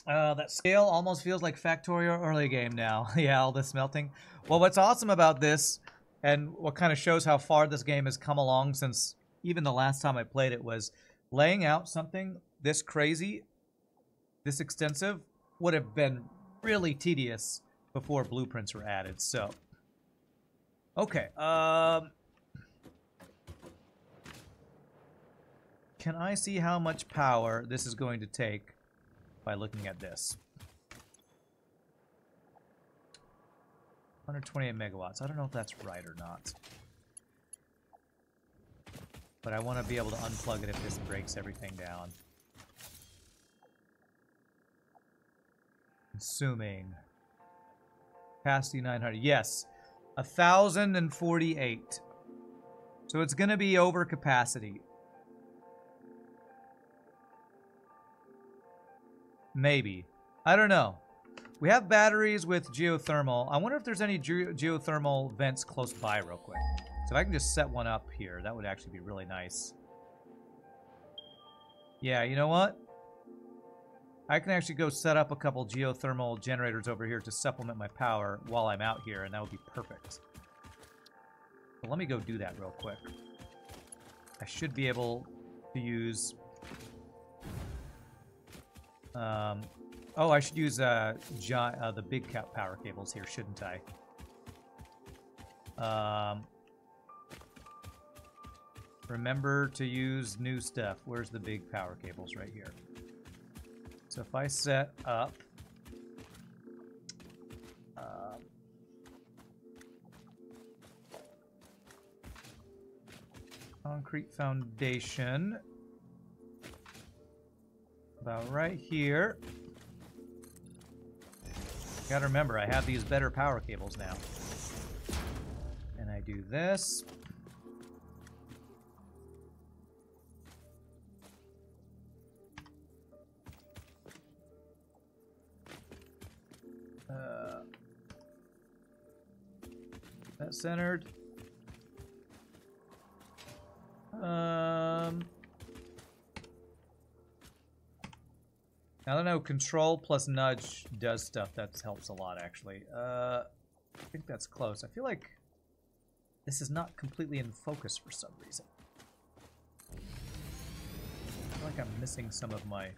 That scale almost feels like Factorio early game now. Yeah, all this melting. Well, what's awesome about this, and what kind of shows how far this game has come along since even the last time I played it, was laying out something this crazy, this extensive, would have been really tedious before blueprints were added. So, okay. Can I see how much power this is going to take by looking at this? 128 megawatts. I don't know if that's right or not. But I want to be able to unplug it if this breaks everything down. Consuming. Capacity 900. Yes. 1,048. So it's going to be over capacity. Maybe. I don't know. We have batteries with geothermal. I wonder if there's any geothermal vents close by real quick. So if I can just set one up here, that would actually be really nice. Yeah, you know what? I can actually go set up a couple geothermal generators over here to supplement my power while I'm out here, and that would be perfect. But let me go do that real quick. I should be able to use... oh, I should use the big power cables here, shouldn't I? Remember to use new stuff. Where's the big power cables? Right here. So if I set up concrete foundation about right here. Gotta remember, I have these better power cables now. And I do this. That centered. Now that I know control plus nudge does stuff, that helps a lot, actually. I think that's close. I feel like this is not completely in focus for some reason. I feel like I'm missing some of my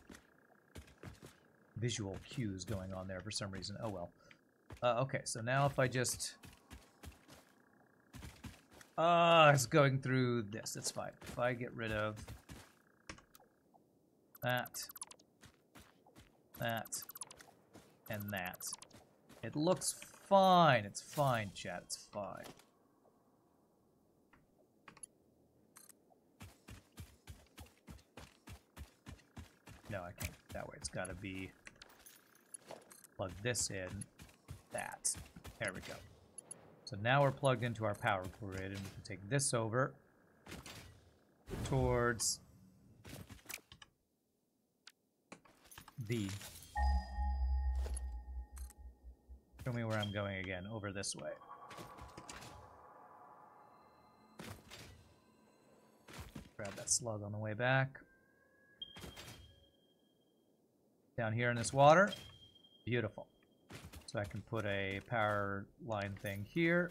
visual cues going on there for some reason. Oh well. Okay, so now if I just... it's going through this. It's fine. If I get rid of that, and that, it looks fine. It's fine, chat. It's fine. No, I can't. That way, it's got to be... Plug this in. That. There we go. So now we're plugged into our power grid, and we can take this over towards the... Show me where I'm going again. Over this way. Grab that slug on the way back. Down here in this water. Beautiful. So I can put a power line thing here.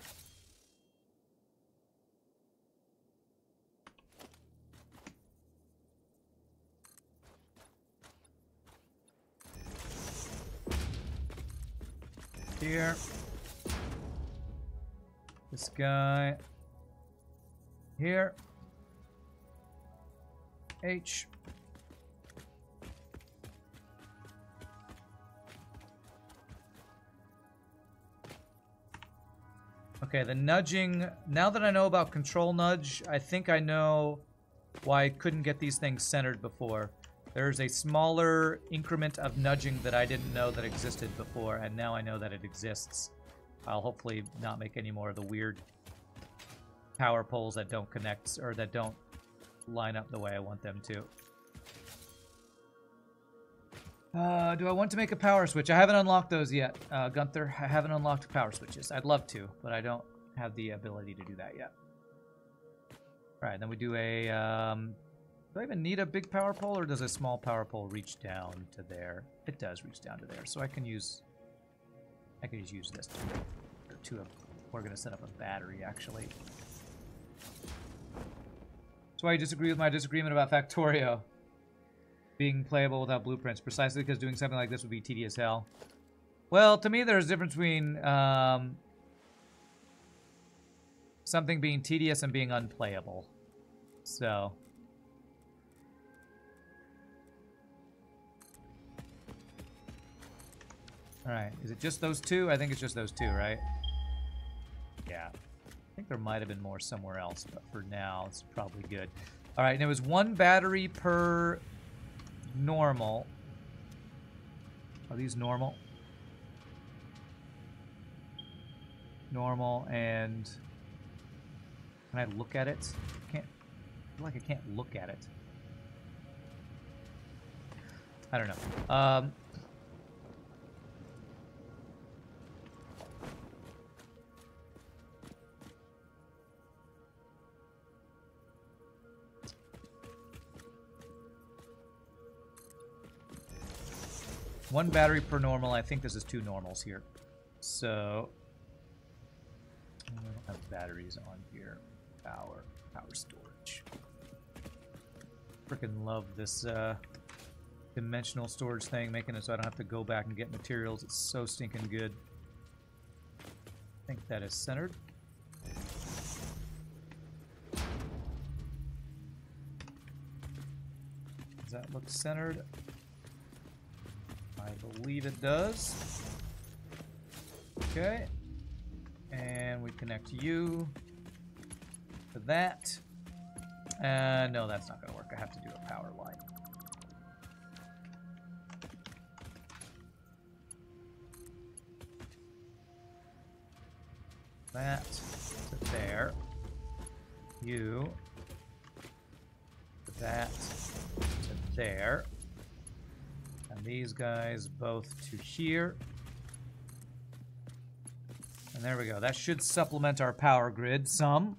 Here. This guy. Here. H. Okay, the nudging, now that I know about control nudge, I think I know why I couldn't get these things centered before. There's a smaller increment of nudging that I didn't know that existed before, and now I know that it exists. I'll hopefully not make any more of the weird power poles that don't connect, or that don't line up the way I want them to. Do I want to make a power switch? I haven't unlocked those yet, Gunther. I haven't unlocked power switches. I'd love to, but I don't have the ability to do that yet. All right, then we do a Do I even need a big power pole, or does a small power pole reach down to there? It does reach down to there, so I can just use this. We're going to set up a battery, actually. That's why you disagree with my disagreement about Factorio being playable without blueprints, precisely because doing something like this would be tedious hell. Well, to me, there's a difference between something being tedious and being unplayable. So... Alright, is it just those two? I think it's just those two, right? Yeah. I think there might have been more somewhere else, but for now, it's probably good. Alright, and it was 1 battery per normal. Are these normal? Normal, and... Can I look at it? I feel like I can't look at it. I don't know. One battery per normal. I think this is 2 normals here. So, I don't have batteries on here. Power storage. Freaking love this dimensional storage thing, making it so I don't have to go back and get materials. It's so stinking good. I think that is centered. Does that look centered? I believe it does. Okay. And we connect you to that. No, that's not going to work. I have to do a power line. That to there. You. To that to there. And these guys both to here. And there we go. That should supplement our power grid some.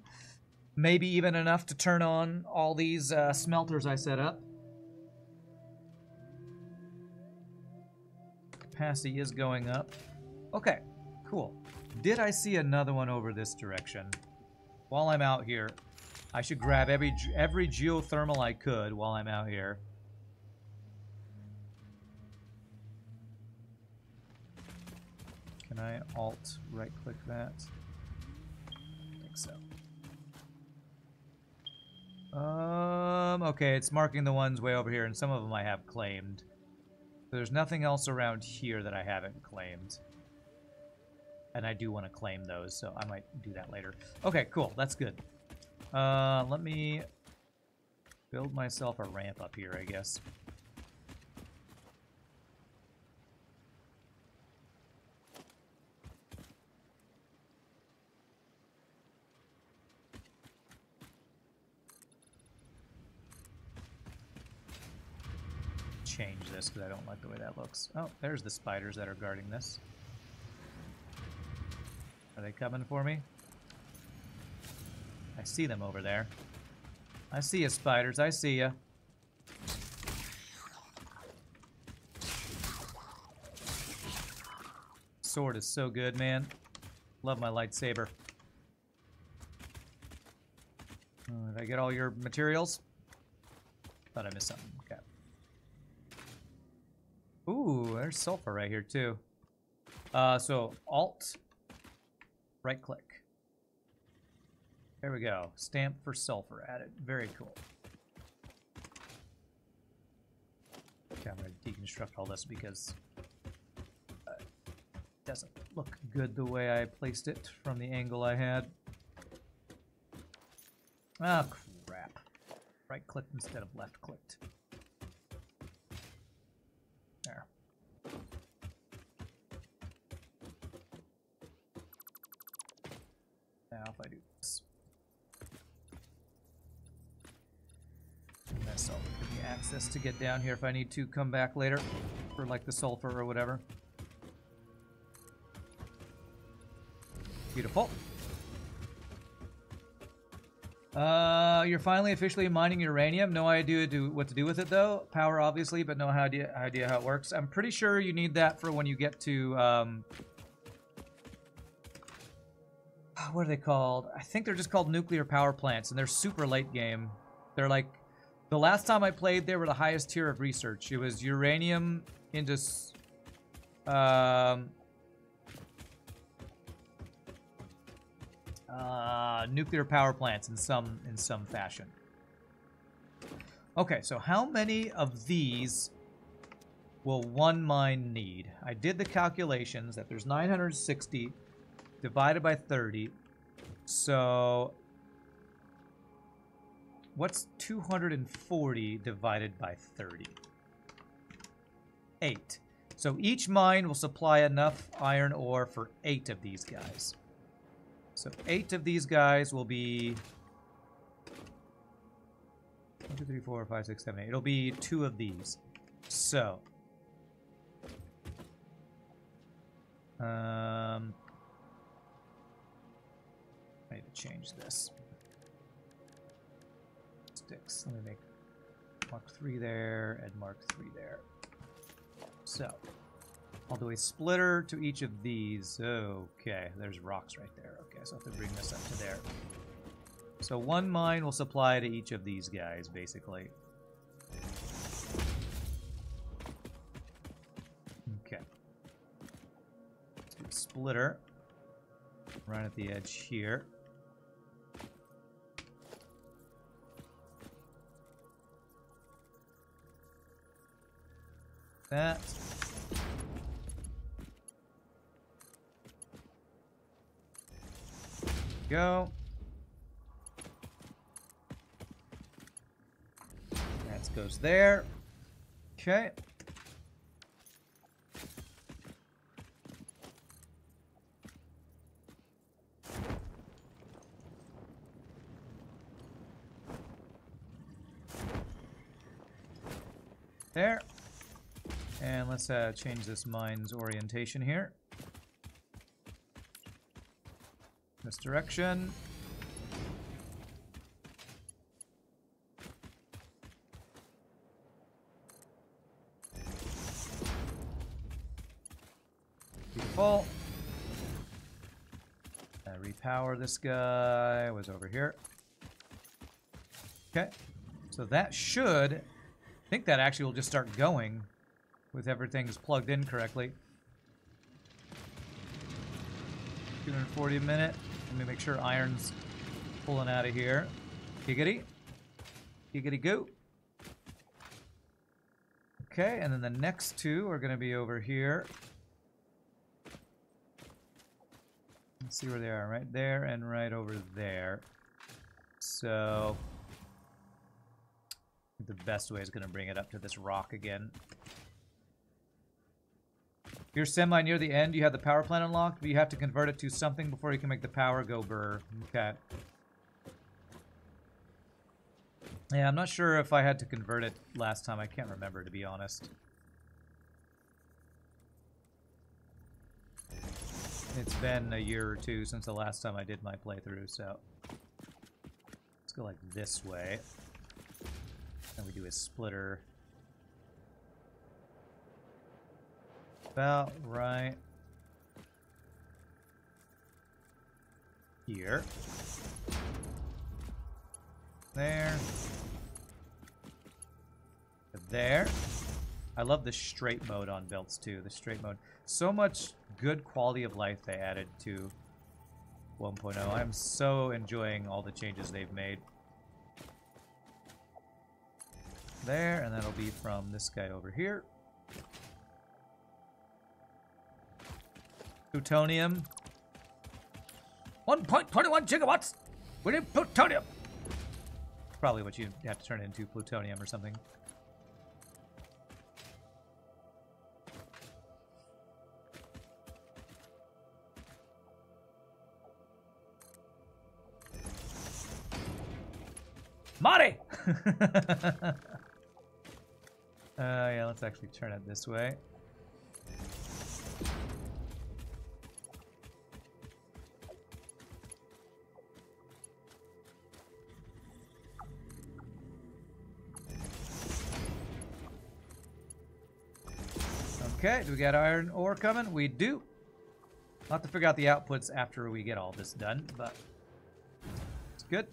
Maybe even enough to turn on all these smelters I set up. Capacity is going up. Okay, cool. Did I see another one over this direction? While I'm out here, I should grab every geothermal I could while I'm out here. Can I alt right-click that? I think so. Okay, it's marking the ones way over here, and some of them I have claimed. There's nothing else around here that I haven't claimed. And I do want to claim those, so I might do that later. Okay, cool. That's good. Let me build myself a ramp up here, I guess. Change this because I don't like the way that looks. Oh, there's the spiders that are guarding this. Are they coming for me? I see them over there. I see you, spiders. I see you. Sword is so good, man. Love my lightsaber. Did I get all your materials? Thought I missed something. Okay. Ooh, there's sulfur right here, too. So, Alt, right-click. There we go. Stamp for sulfur added. Very cool. Okay, I'm going to deconstruct all this because it doesn't look good the way I placed it from the angle I had. Ah, crap. Right-clicked instead of left-clicked. There. Now if I do this. This will give me access to get down here if I need to come back later for like the sulfur or whatever. Beautiful. You're finally officially mining uranium. No idea what to do with it, though. Power, obviously, but no idea how it works. I'm pretty sure you need that for when you get to, what are they called? I think they're just called nuclear power plants, and they're super late game. They're like, the last time I played, they were the highest tier of research. It was uranium into, nuclear power plants in some fashion. Okay, so how many of these will one mine need? I did the calculations that there's 960 divided by 30. So what's 240 divided by 30? 8. So each mine will supply enough iron ore for 8 of these guys. So 8 of these guys will be 1, 2, 3, 4, 5, 6, 7, 8. It'll be 2 of these. So I need to change this. Sticks. Let me make Mark 3 there and Mark 3 there. So I'll do a splitter to each of these. Okay, there's rocks right there. Okay, so I have to bring this up to there. So one mine will supply to each of these guys, basically. Okay. Let's do a splitter. Right at the edge here. That. Go. That goes there. Okay. There. And let's change this mine's orientation here. This direction. Beautiful. Repower this guy. Was over here. Okay. So that should... I think that actually will just start going with everything's plugged in correctly. 240 a minute. Let me make sure iron's pulling out of here. Giggity. Giggity goo. Okay, and then the next two are going to be over here. Let's see where they are. Right there and right over there. So the best way is going to bring it up to this rock again. If you're semi near the end, you have the power plant unlocked, but you have to convert it to something before you can make the power go burr. Okay. Yeah, I'm not sure if I had to convert it last time. I can't remember, to be honest. It's been a year or two since the last time I did my playthrough, so let's go like this way. And we do a splitter. About right here. There. There. I love the straight mode on belts too. The straight mode. So much good quality of life they added to 1.0. I'm so enjoying all the changes they've made. There, and that'll be from this guy over here. Plutonium. 1.21 gigawatts! We need plutonium! Probably what you have to turn into, plutonium or something. Marty! Yeah, let's actually turn it this way. Okay, do we got iron ore coming? We do. I'll have to figure out the outputs after we get all this done, but it's good.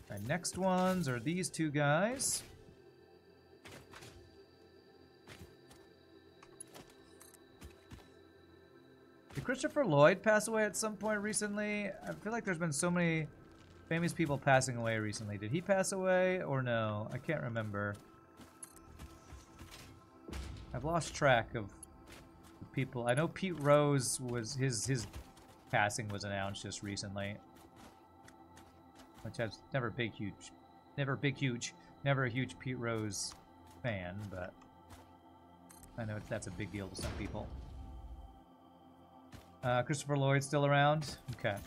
My next ones are these two guys. Did Christopher Lloyd pass away at some point recently? I feel like there's been so many famous people passing away recently. Did he pass away or no? I can't remember. I've lost track of the people. I know Pete Rose was his passing was announced just recently. Which I was never a huge Pete Rose fan, but I know that's a big deal to some people. Christopher Lloyd's still around? Okay.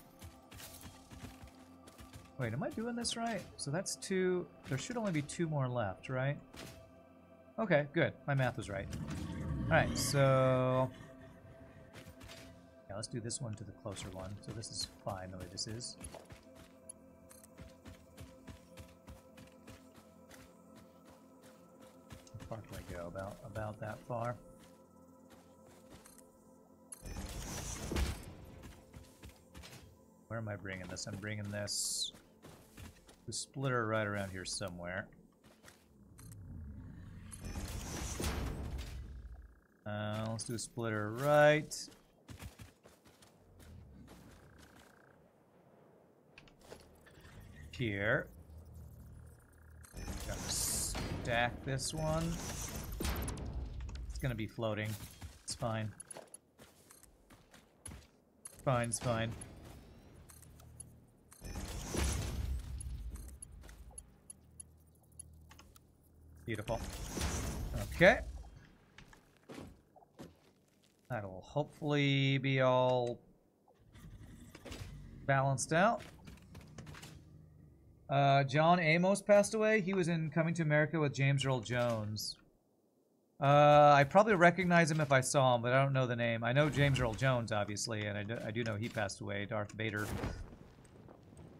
Wait, am I doing this right? So that's 2. There should only be 2 more left, right? Okay, good. My math was right. Alright, so... yeah, let's do this one to the closer one. So this is fine the way this is. How far can I go? About that far. Where am I bringing this? I'm bringing this to splitter right around here somewhere. Let's do a splitter right here. Gotta stack this one. It's gonna be floating. It's fine. Fine, it's fine. Beautiful. Okay. That'll hopefully be all balanced out. John Amos passed away. He was in Coming to America with James Earl Jones. I probably recognize him if I saw him, but I don't know the name. I know James Earl Jones, obviously, and I do know he passed away. Darth Vader.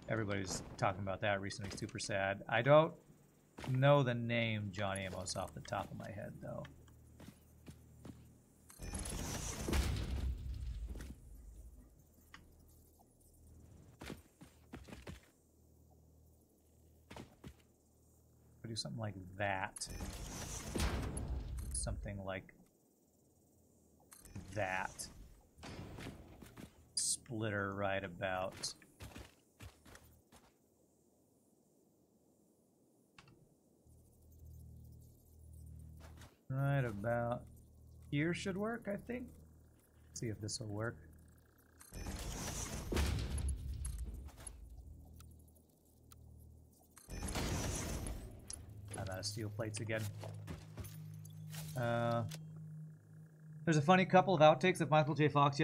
Everybody's talking about that recently. Super sad. I don't know the name John Amos off the top of my head, though. Do something like that. Something like that. Splitter right about. Right about here should work, I think. Let's see if this will work. I'm out of steel plates again. There's a funny couple of outtakes of Michael J. Fox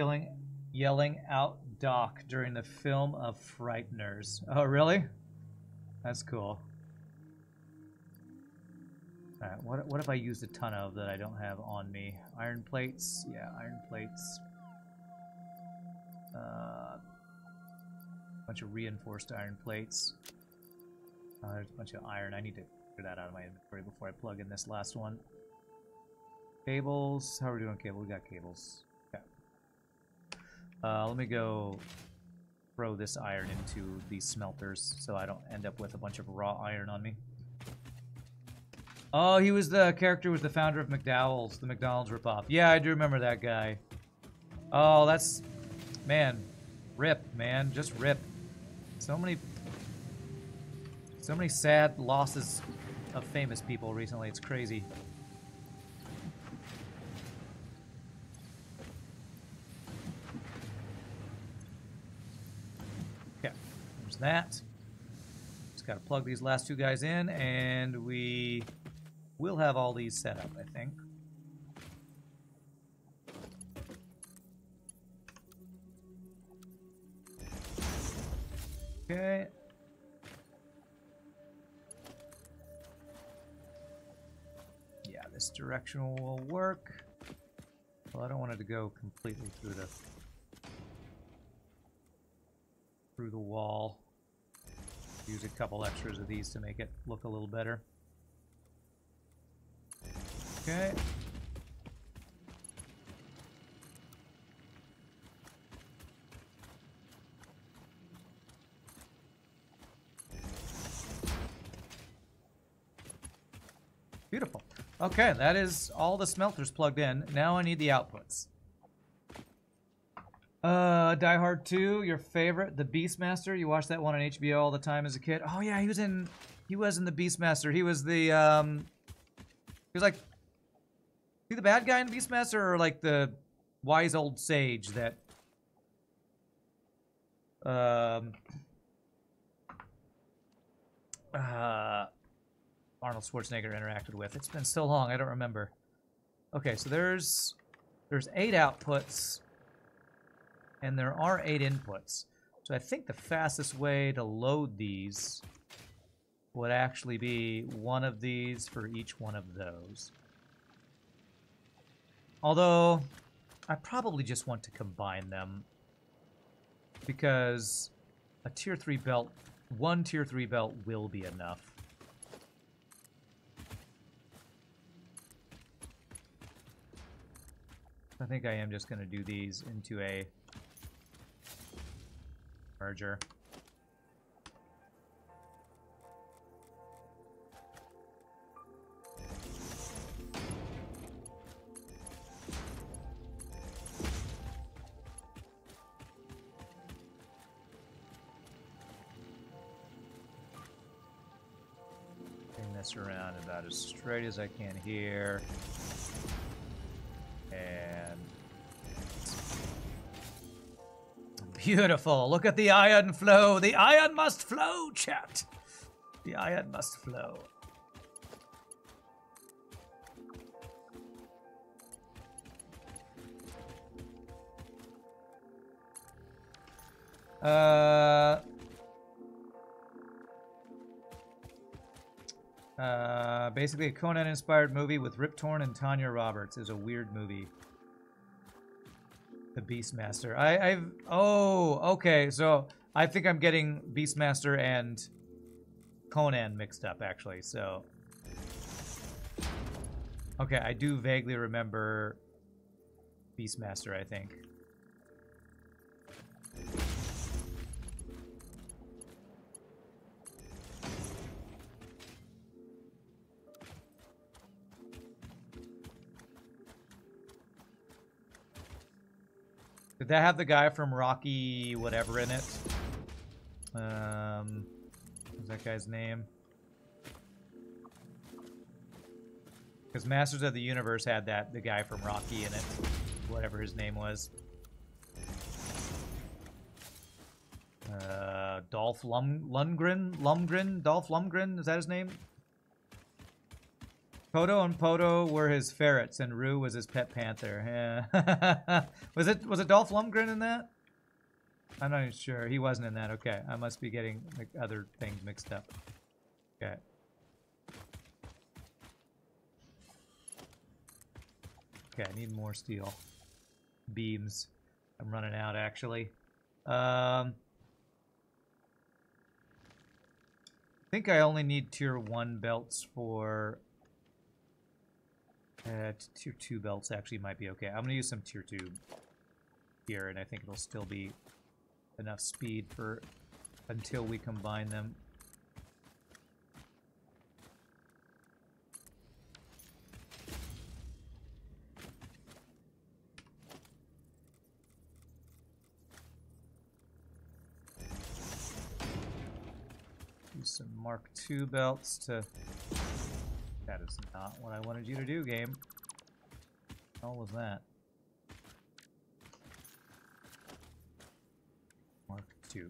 yelling out Doc during the film of Frighteners. Oh, really? That's cool. Alright, what have I used a ton of that I don't have on me? Iron plates? Yeah, iron plates. Bunch of reinforced iron plates. There's a bunch of iron. I need to clear that out of my inventory before I plug in this last one. Cables. How are we doing cable? We got cables. Okay. Let me go throw this iron into these smelters so I don't end up with a bunch of raw iron on me. Oh, he was the character who was the founder of McDowell's, the McDonald's ripoff. Yeah, I do remember that guy. Oh, that's... man. Rip, man. Just rip. So many sad losses of famous people recently. It's crazy. Okay, there's that. Just gotta plug these last two guys in, and we will have all these set up, I think. Okay. Yeah, this direction will work. Well, I don't want it to go completely through the wall. Use a couple extras of these to make it look a little better. Okay. Beautiful. Okay, that is all the smelters plugged in. Now I need the outputs. Die Hard 2, your favorite, the Beastmaster. You watched that one on HBO all the time as a kid. Oh yeah, he was in the Beastmaster. He was the he was like, he the bad guy in Beastmaster, or like the wise old sage that Arnold Schwarzenegger interacted with. It's been so long, I don't remember. Okay, so there's 8 outputs, and there are 8 inputs. So I think the fastest way to load these would actually be one of these for each one of those. Although, I probably just want to combine them, because a tier 3 belt, one tier 3 belt will be enough. I think I am just going to do these into a merger. Bring this around about as straight as I can here. And beautiful. Look at the iron flow. The iron must flow, chat. The iron must flow. Basically a Conan-inspired movie with Rip Torn and Tanya Roberts. Is a weird movie. The Beastmaster. Oh, okay. So I think I'm getting Beastmaster and Conan mixed up, actually. So, okay, I do vaguely remember Beastmaster, I think. Did that have the guy from Rocky whatever in it? What's that guy's name? Because Masters of the Universe had the guy from Rocky in it. Whatever his name was. Dolph Lundgren? Dolph Lundgren? Is that his name? Poto and Poto were his ferrets, and Rue was his pet panther. Yeah. was it Dolph Lundgren in that? I'm not even sure. He wasn't in that. Okay, I must be getting like other things mixed up. Okay. Okay, I need more steel beams. I'm running out, actually. I think I only need tier 1 belts for... tier 2 belts actually might be okay. I'm going to use some tier 2 here, and I think it'll still be enough speed for until we combine them. Use some Mark II belts to... That is not what I wanted you to do, game. What was that? Mark II.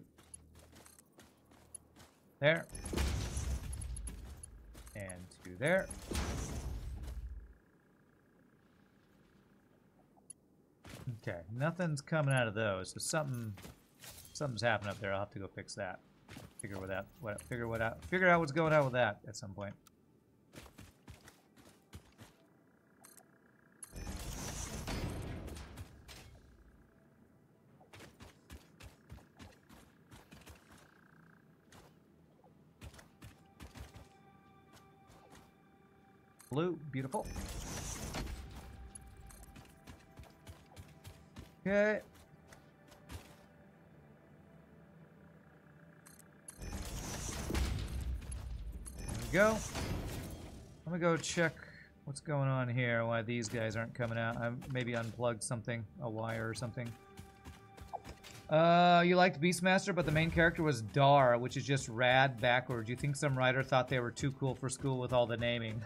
There. And 2 there. Okay, nothing's coming out of those, so something's happening up there. I'll have to go fix that. Figure out what's going on with that at some point. Blue, beautiful. Okay. There we go. Let me go check what's going on here, why these guys aren't coming out. I maybe unplugged something, a wire or something. You liked Beastmaster, but the main character was Dar, which is just rad backwards. You think some writer thought they were too cool for school with all the naming.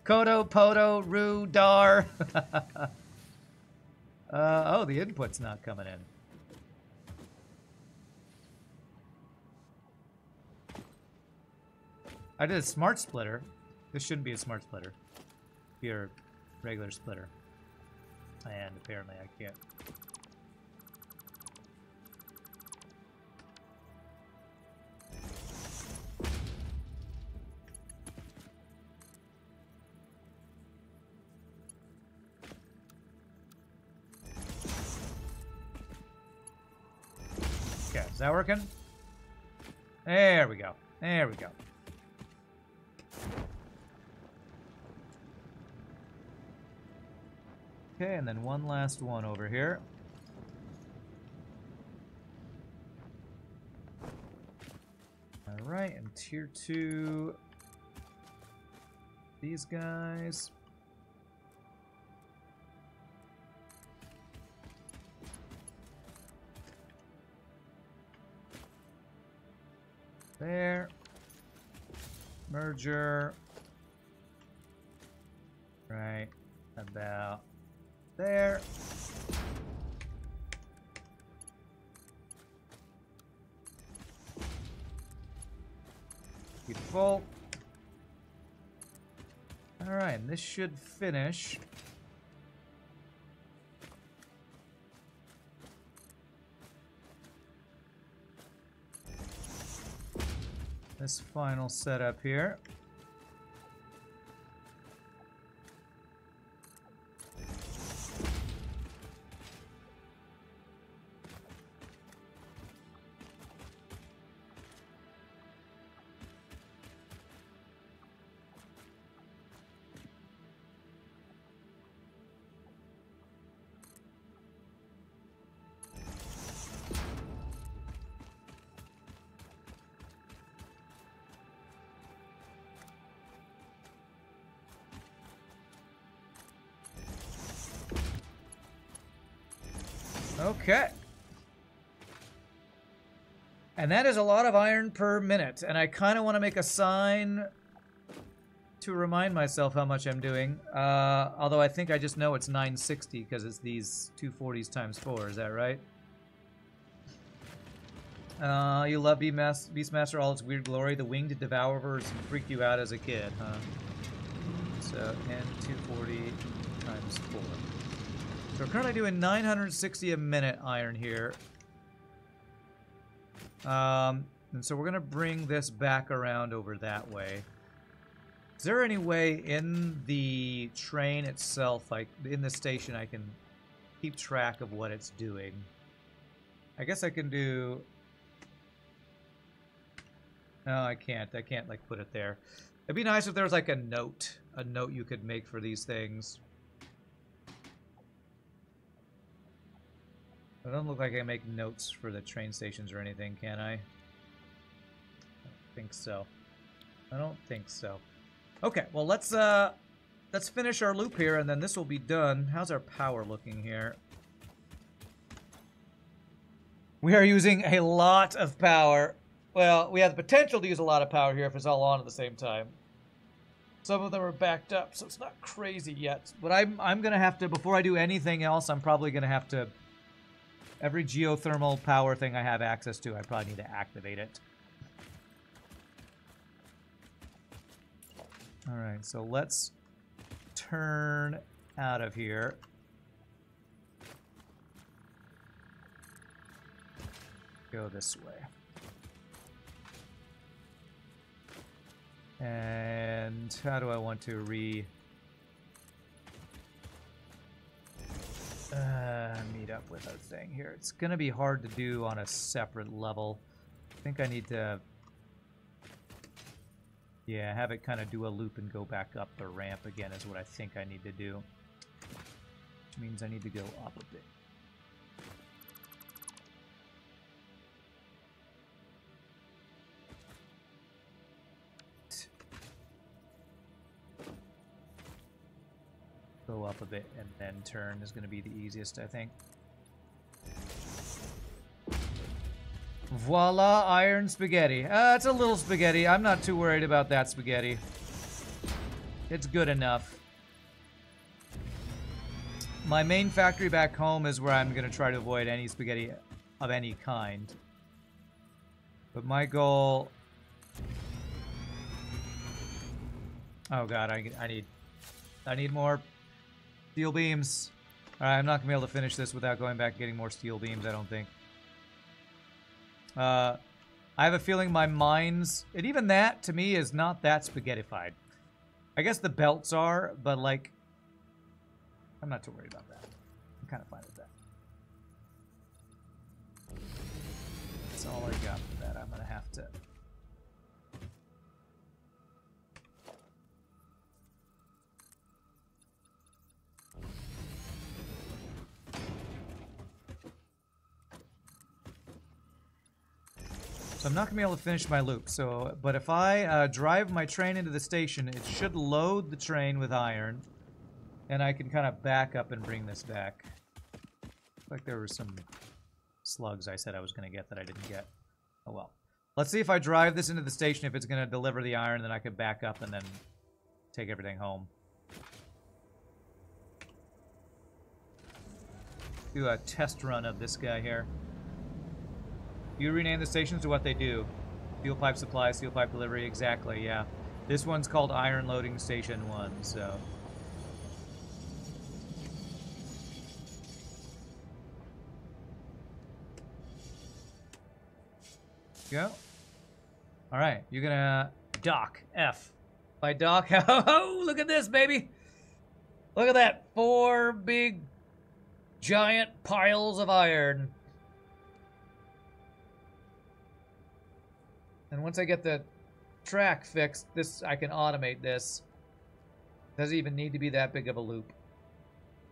Kodo, Podo, Ru, Dar. Oh, the input's not coming in. I did a smart splitter. This shouldn't be a smart splitter. Be a regular splitter. And apparently I can't. Okay, is that working? There we go. There we go. Okay, and then one last one over here. Alright, and tier 2. These guys. There. Merger. Right about there. Keep full. Alright, and this should finish. This final setup here. Okay. And that is a lot of iron per minute. And I kind of want to make a sign to remind myself how much I'm doing. Although I think I just know it's 960 because it's these 240s times 4. Is that right? You love Beastmaster, all its weird glory. The winged devourers freaked you out as a kid, huh? So, N240 times 4. So we're currently doing 960 a minute iron here. And so we're going to bring this back around over that way. Is there any way in the train itself, like in the station, I can keep track of what it's doing? I guess I can do... No, I can't. I can't, like, put it there. It'd be nice if there was, like, a note you could make for these things. It doesn't look like I can make notes for the train stations or anything, can I? I don't think so. I don't think so. Okay, well let's finish our loop here and then this will be done. How's our power looking here? We are using a lot of power. Well, we have the potential to use a lot of power here if it's all on at the same time. Some of them are backed up, so it's not crazy yet. But I'm gonna have to, before I do anything else, I'm probably gonna have to, every geothermal power thing I have access to, I probably need to activate it. Alright, so let's turn out of here. Go this way. And how do I want to meet up with a thing here? It's going to be hard to do on a separate level. I think I need to, yeah, have it kind of do a loop and go back up the ramp again is what I think I need to do. which means I need to go up a bit. Go up a bit and then turn is going to be the easiest, I think. Voila, iron spaghetti. It's a little spaghetti. I'm not too worried about that spaghetti. It's good enough. My main factory back home is where I'm going to try to avoid any spaghetti of any kind. But my goal... Oh god, I need more steel beams. Alright, I'm not going to be able to finish this without going back and getting more steel beams, I don't think. I have a feeling my mines... And even that, to me, is not that spaghettified. I guess the belts are, but, like... I'm not too worried about that. I'm kind of fine with that. That's all I got for that. I'm going to have to... So I'm not going to be able to finish my loop. So, but if I drive my train into the station, it should load the train with iron. And I can kind of back up and bring this back. Like there were some slugs I said I was going to get that I didn't get. Oh well. Let's see if I drive this into the station, if it's going to deliver the iron, then I can back up and then take everything home. Do a test run of this guy here. You rename the stations to what they do. Fuel pipe supply, steel pipe delivery, exactly, yeah. This one's called Iron Loading Station 1, so... Go. Alright, you're gonna dock, F. By dock, oh, look at this, baby! Look at that, 4 big, giant piles of iron. And once I get the track fixed, I can automate this. Doesn't even need to be that big of a loop.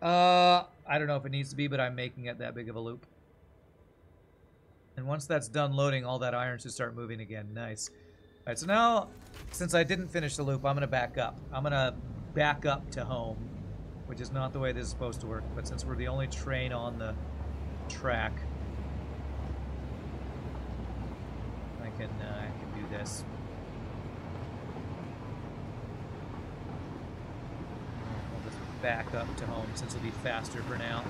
I don't know if it needs to be, but I'm making it that big of a loop. And once that's done loading, all that iron should start moving again. Nice. Alright, so now, since I didn't finish the loop, I'm going to back up. I'm going to back up to home, which is not the way this is supposed to work. But since we're the only train on the track, I can do this. I'll just back up to home since it'll be faster for now.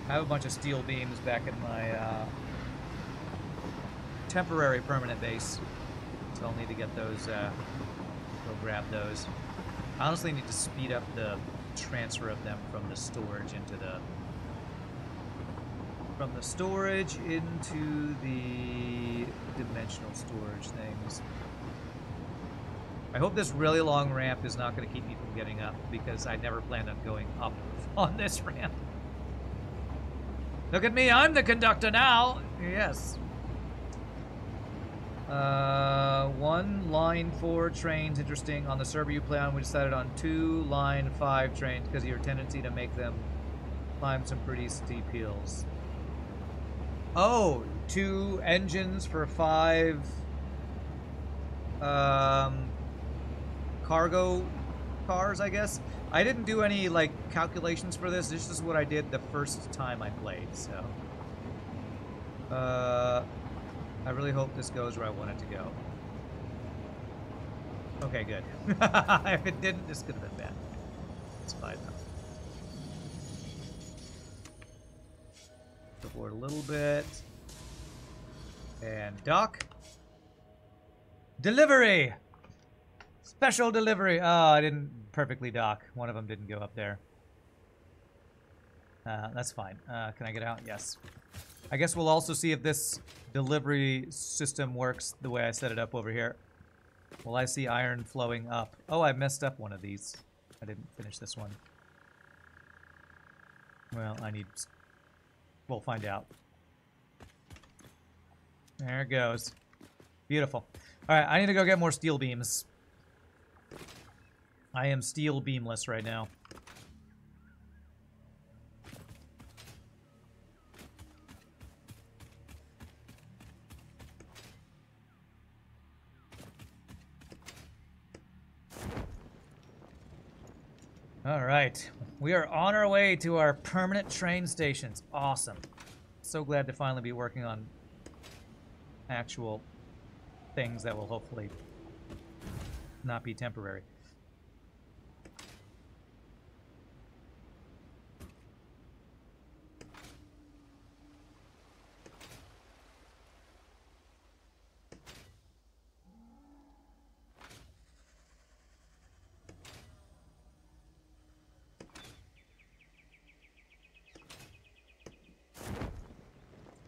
I have a bunch of steel beams back in my temporary permanent base, so I'll need to get those, go grab those. I honestly need to speed up the transfer of them from the storage into the... From the storage into the dimensional storage things. I hope this really long ramp is not going to keep me from getting up, because I never planned on going up on this ramp. Look at me, I'm the conductor now! Yes. 1 line 4 trains, interesting. On the server you play on, we decided on 2 line 5 trains because of your tendency to make them climb some pretty steep hills. Oh, 2 engines for 5 cargo cars, I guess. I didn't do any, like, calculations for this. This is what I did the first time I played, so... I really hope this goes where I want it to go. Okay, good. If it didn't, this could have been bad. It's fine, though. Go forward a little bit. And dock. Delivery! Special delivery! Oh, I didn't perfectly dock. One of them didn't go up there. That's fine. Can I get out? Yes. I guess we'll also see if this delivery system works the way I set it up over here. Well, I see iron flowing up. Oh, I messed up one of these. I didn't finish this one. Well, I need We'll find out. There it goes. Beautiful. All right, I need to go get more steel beams. I am steel beamless right now. All right, we are on our way to our permanent train stations. Awesome. So glad to finally be working on actual things that will hopefully not be temporary.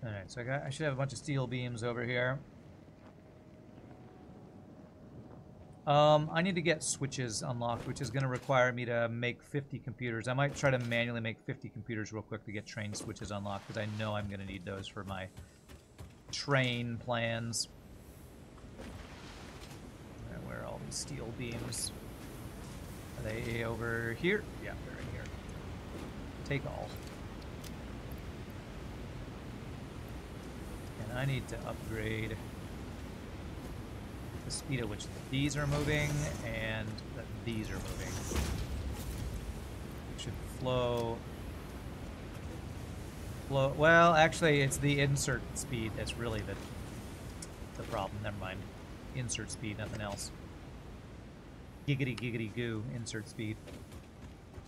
Alright, so I should have a bunch of steel beams over here. I need to get switches unlocked, which is going to require me to make 50 computers. I might try to manually make 50 computers real quick to get train switches unlocked, because I know I'm going to need those for my train plans. Alright, where are all these steel beams? Are they over here? Yeah, they're in here. Take all. I need to upgrade the speed at which these are moving and that these are moving. It should flow. Well, actually, it's the insert speed that's really the problem. Never mind. Insert speed, nothing else. Giggity giggity goo, insert speed.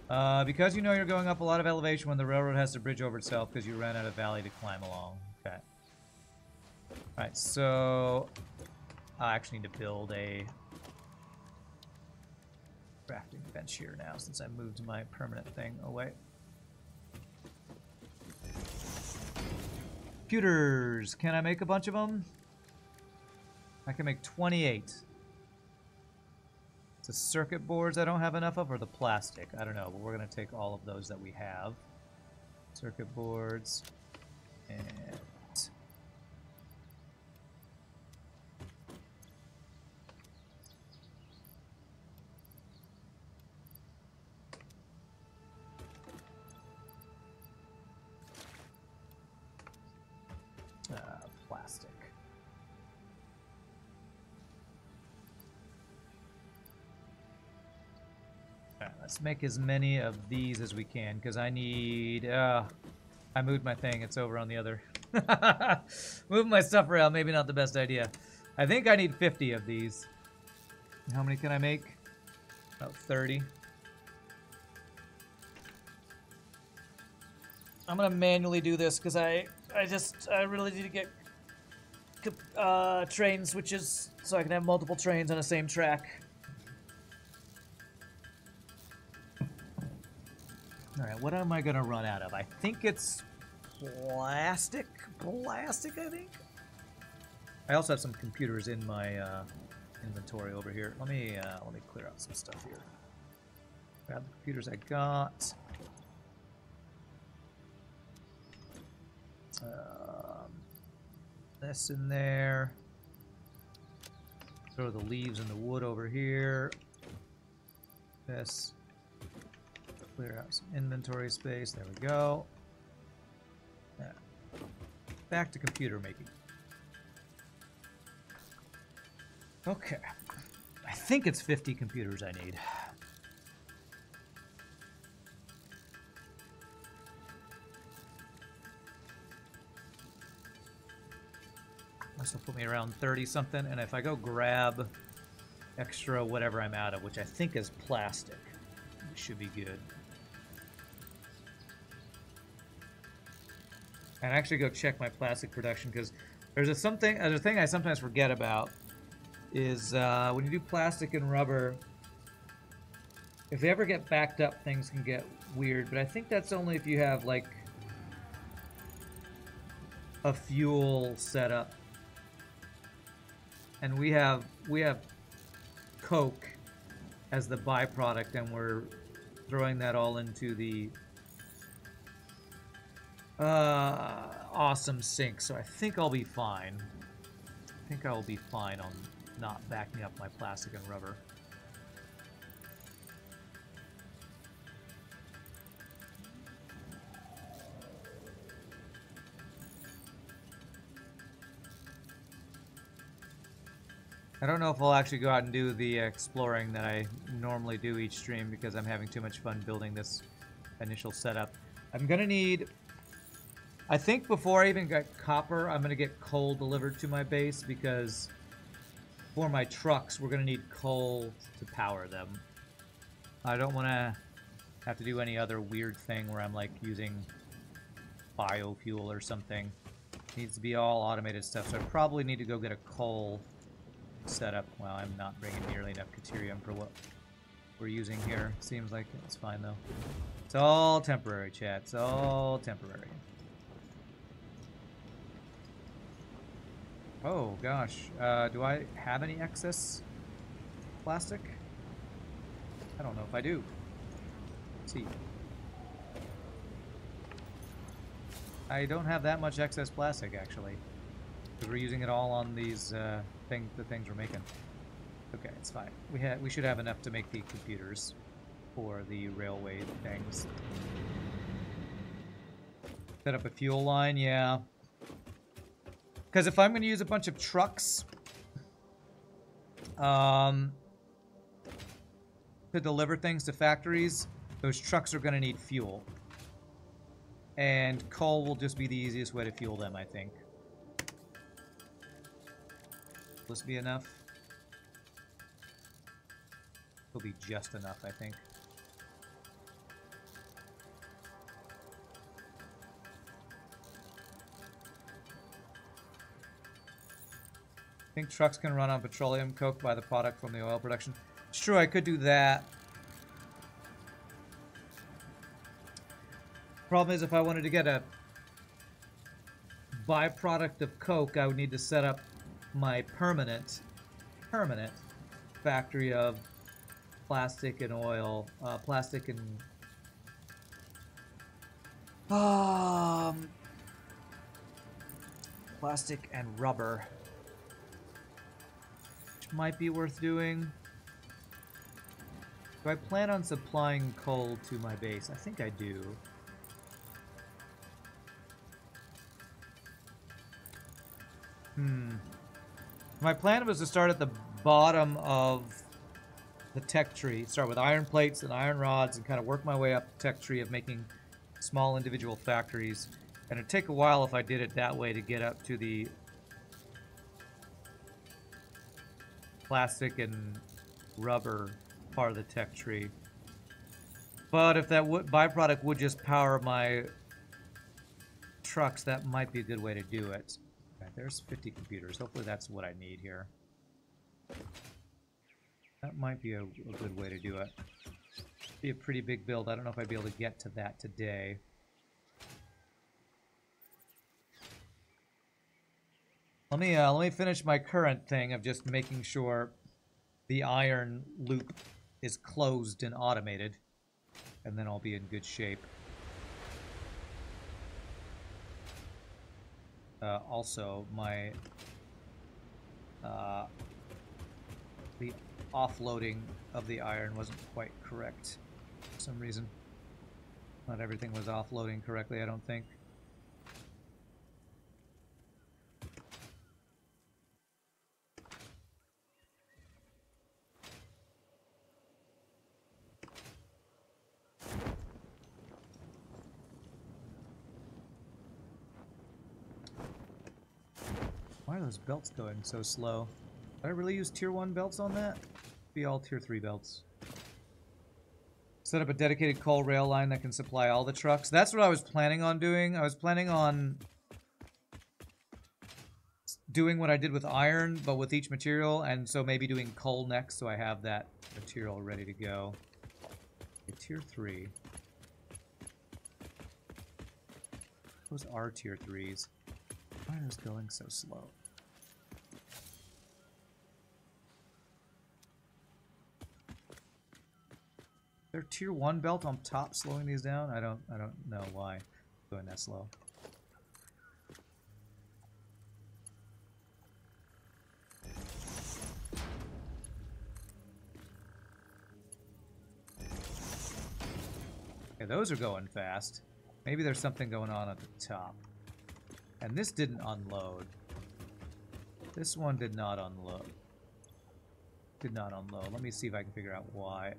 Because you know you're going up a lot of elevation when the railroad has to bridge over itself because you ran out of valley to climb along. Okay. Alright, so I actually need to build a crafting bench here now since I moved my permanent thing away. Computers! Can I make a bunch of them? I can make 28. It's the circuit boards I don't have enough of, or the plastic? I don't know, but we're going to take all of those that we have. Circuit boards and plastic. Alright, let's make as many of these as we can, because I need... I moved my thing, it's over on the other. Moving my stuff around, maybe not the best idea. I think I need 50 of these. How many can I make? About 30. I'm gonna manually do this because I really need to get train switches so I can have multiple trains on the same track. Alright, what am I gonna run out of? I think it's plastic. Plastic, I think. I also have some computers in my inventory over here. Let me clear out some stuff here. Grab the computers I got. This in there. Throw the leaves and the wood over here. This. Clear out some inventory space. There we go. Yeah. Back to computer making. Okay. I think it's 50 computers I need. This will put me around 30 something, and if I go grab extra whatever I'm out of, which I think is plastic, it should be good. And actually go check my plastic production, because there's a thing I sometimes forget about is when you do plastic and rubber, if they ever get backed up, things can get weird. But I think that's only if you have like a fuel setup. And we have coke as the byproduct, and we're throwing that all into the Awesome sink, so I think I'll be fine. I think I will be fine on not backing up my plastic and rubber. I don't know if I'll actually go out and do the exploring that I normally do each stream because I'm having too much fun building this initial setup. I'm gonna need... I think before I even get copper, I'm gonna get coal delivered to my base because for my trucks, we're gonna need coal to power them. I don't want to have to do any other weird thing where I'm like using biofuel or something. It needs to be all automated stuff, so I probably need to go get a coal setup. Well, I'm not bringing nearly enough Caterium for what we're using here. Seems like it's fine though. It's all temporary, chat. It's all temporary. Oh gosh, do I have any excess plastic? I don't know if I do. Let's see. I don't have that much excess plastic actually, because we're using it all on these the things we're making. Okay, it's fine. We should have enough to make the computers for the railway things. Set up a fuel line, yeah. Because if I'm going to use a bunch of trucks to deliver things to factories, those trucks are going to need fuel. And coal will just be the easiest way to fuel them, I think. Will this be enough? It'll be just enough, I think. I think trucks can run on petroleum coke by the product from the oil production. It's true, I could do that. Problem is, if I wanted to get a byproduct of coke, I would need to set up my permanent factory of plastic and oil, plastic and rubber, which might be worth doing. Do I plan on supplying coal to my base? I think I do. My plan was to start at the bottom of the tech tree. Start with iron plates and iron rods and kind of work my way up the tech tree of making small individual factories. And it'd take a while if I did it that way to get up to the plastic and rubber part of the tech tree. But if that byproduct would just power my trucks, that might be a good way to do it. Okay, there's 50 computers. Hopefully that's what I need here. That might be a good way to do it. Be a pretty big build. I don't know if I'd be able to get to that today. Let me finish my current thing of just making sure the iron loop is closed and automated, and then I'll be in good shape. Also, my the offloading of the iron wasn't quite correct for some reason. Not everything was offloading correctly, I don't think. Why are those belts going so slow? Did I really use tier 1 belts on that? Be all tier 3 belts. Set up a dedicated coal rail line that can supply all the trucks. That's what I was planning on doing. I was planning on doing what I did with iron, but with each material, and so maybe doing coal next so I have that material ready to go. Okay, tier 3. Those are tier 3s. Why are those going so slow? Is there tier 1 belt on top slowing these down? I don't know why it's going that slow. those are going fast. Maybe there's something going on at the top. And this didn't unload. This one did not unload. Did not unload. Let me see if I can figure out why.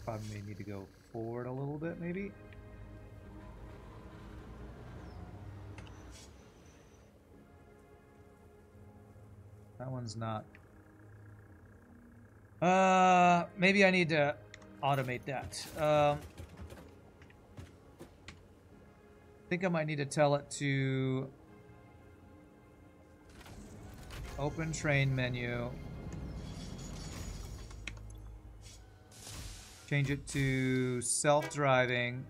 Probably may need to go forward a little bit, maybe. That one's not. Maybe I need to automate that. I think I might need to tell it to open train menu. Change it to self-driving.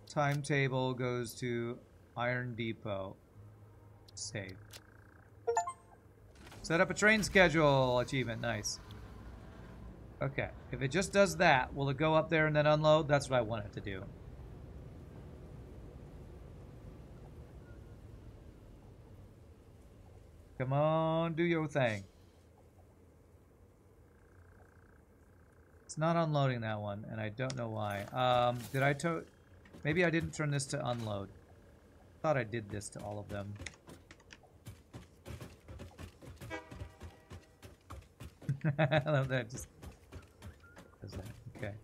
Timetable goes to Iron Depot. Save. Set up a train schedule achievement. Nice. Okay. If it just does that, will it go up there and then unload? That's what I want it to do. Come on, do your thing. It's not unloading that one, and I don't know why. Did I maybe I didn't turn this to unload. Thought I did this to all of them. I love that. Just does that. Okay.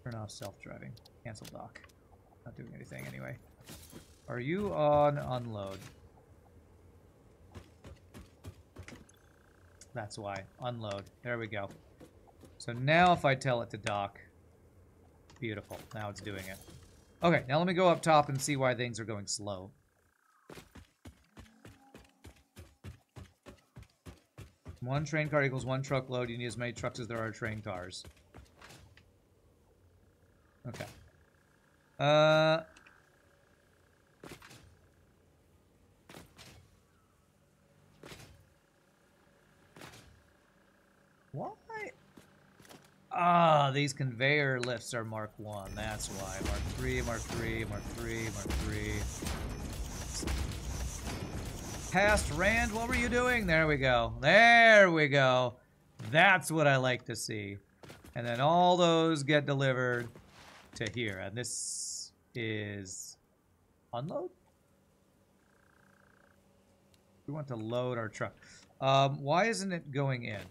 Turn off self-driving. Cancel dock. Not doing anything anyway. Are you on unload? That's why. Unload. There we go. So now if I tell it to dock, beautiful. Now it's doing it. Okay, now let me go up top and see why things are going slow. One train car equals one truckload. You need as many trucks as there are train cars. Okay. Why? Ah, these conveyor lifts are Mark 1. That's why. Mark 3, Mark 3, Mark 3, Mark 3. Past Rand, what were you doing? There we go. There we go. That's what I like to see. And then all those get delivered to here. And this is unload? We want to load our truck. Why isn't it going in?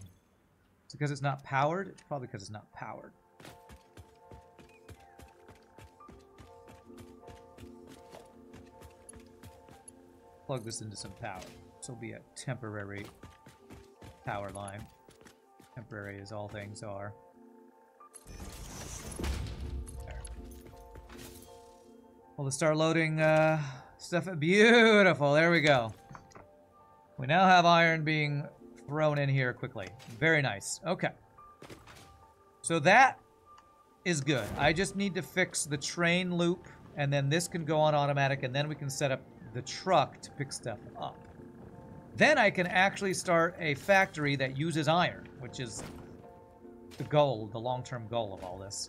It's because it's not powered? It's probably because it's not powered. Plug this into some power. This will be a temporary power line. Temporary as all things are. There. Well, let's start loading stuff. Beautiful. There we go. We now have iron being thrown in here quickly. Very nice. Okay. So that is good. I just need to fix the train loop, and then this can go on automatic, and then we can set up the truck to pick stuff up. Then I can actually start a factory that uses iron, which is the goal, the long-term goal of all this.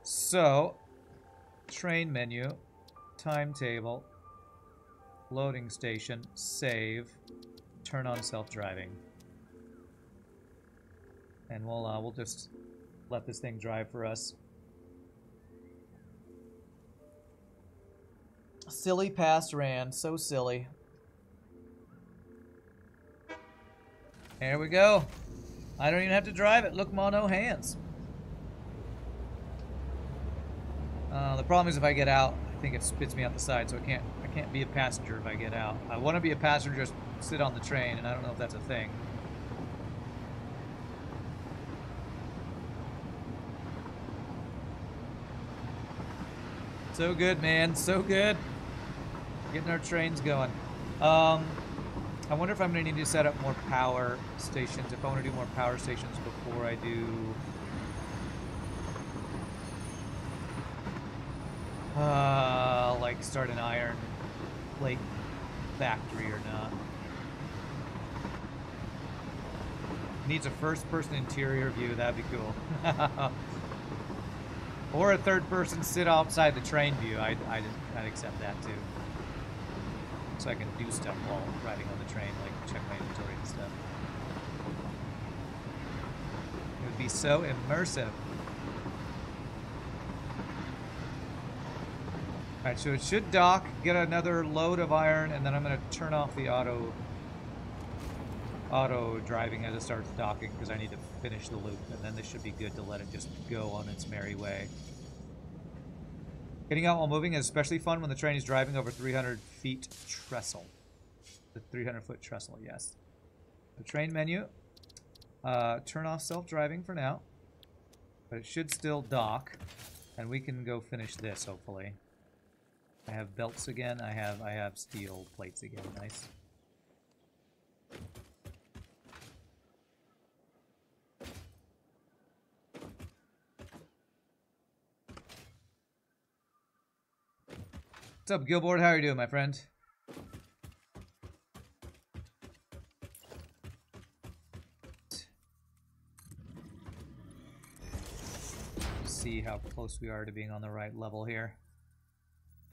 So, train menu, timetable, loading station, save, turn on self-driving. And we'll just let this thing drive for us. Silly past Rand, so silly. There we go. I don't even have to drive it. Look, mono hands. The problem is if I get out, I think it spits me out the side, so I can't be a passenger if I get out. I want to be a passenger, just sit on the train, and I don't know if that's a thing. So good, man. So good. Getting our trains going. I wonder if I'm going to need to set up more power stations. If I want to do more power stations before I do... like start an iron plate factory or not. Needs a first-person interior view. That'd be cool. Or a third person sit outside the train view. I'd accept that too. So I can do stuff while riding on the train, like check my inventory and stuff. It would be so immersive. Alright, so it should dock, get another load of iron, and then I'm going to turn off the auto driving as it starts docking because I need to finish the loop, and then this should be good to let it just go on its merry way. Getting out while moving is especially fun when the train is driving over 300 feet trestle. The 300-foot trestle, yes. The train menu. Turn off self-driving for now. But it should still dock. And we can go finish this, hopefully. I have belts again. I have steel plates again. Nice. What's up, Gilboard? How are you doing, my friend? See how close we are to being on the right level here.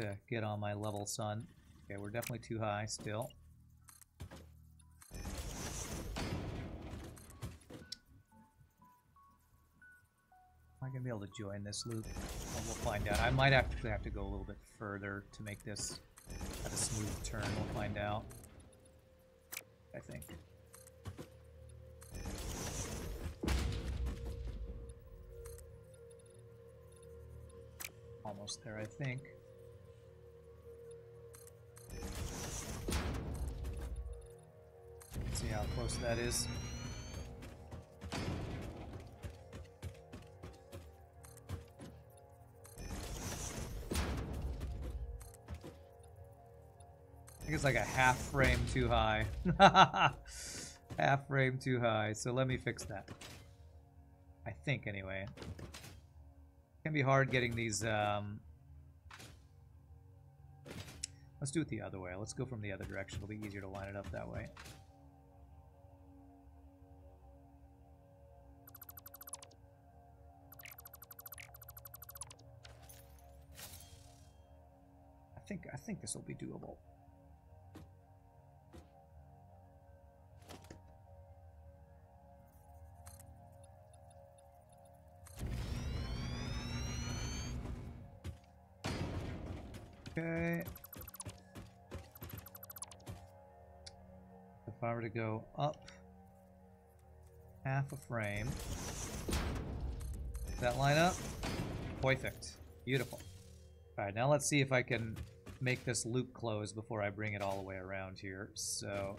To get on my level, son. Okay, we're definitely too high still. Am I gonna be able to join this loop? Well, we'll find out. I might actually have to go a little bit further to make this have a smooth turn. We'll find out. I think. Almost there, I think. Let's see how close that is. I think it's like a half frame too high. Half frame too high. So let me fix that. I think, anyway. It can be hard getting these... Let's do it the other way. Let's go from the other direction. It'll be easier to line it up that way. I think this will be doable. Okay. If I were to go up half a frame, does that line up? Perfect. Beautiful. Alright, now let's see if I can make this loop close before I bring it all the way around here. So,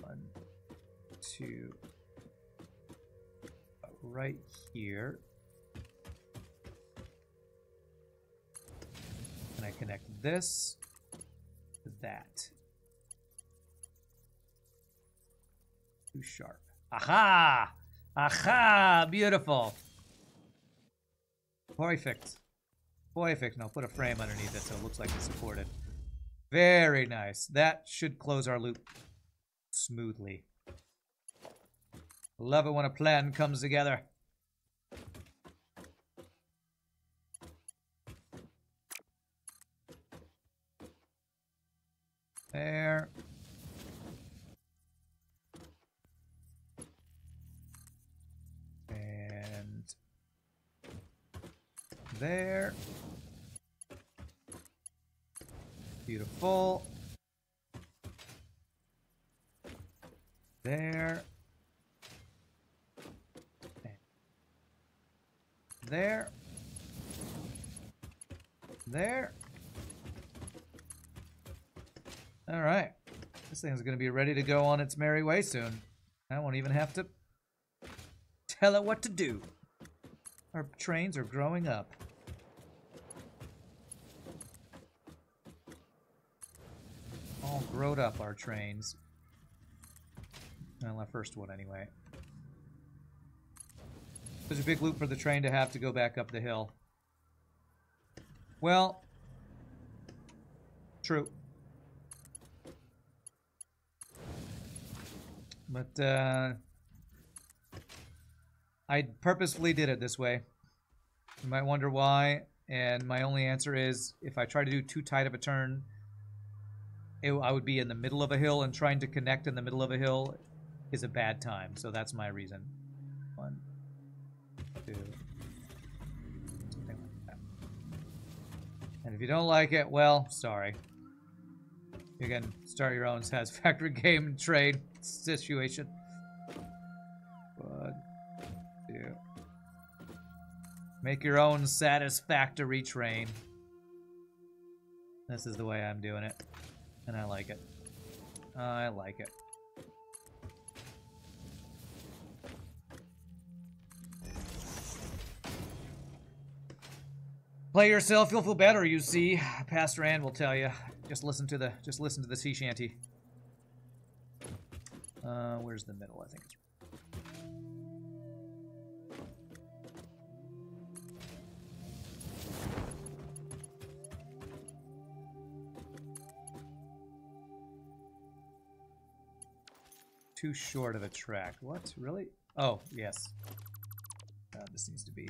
1, 2, right here. And I connect this to that. Too sharp. Aha! Aha! Beautiful. Perfect. Perfect. And I'll put a frame underneath it so it looks like it's supported. Very nice. That should close our loop smoothly. Love it when a plan comes together. There. And there. Beautiful. There. And there. There. All right. This thing's going to be ready to go on its merry way soon. I won't even have to tell it what to do. Our trains are growing up. All growed up, our trains. Well, our first one anyway. There's a big loop for the train to have to go back up the hill. Well, true. But, I purposefully did it this way. You might wonder why. And my only answer is, if I try to do too tight of a turn, I would be in the middle of a hill, and trying to connect in the middle of a hill is a bad time. So that's my reason. 1, 2, something like that. And if you don't like it, well, sorry. You can start your own Satisfactory game and trade situation. 1, 2. Make your own Satisfactory train. This is the way I'm doing it. And I like it. I like it. Play yourself, you'll feel better, you see. Pastor Ann will tell you. Just listen to the sea shanty. Where's the middle? I think it's too short of a track. What? Really? Oh, yes. This needs to be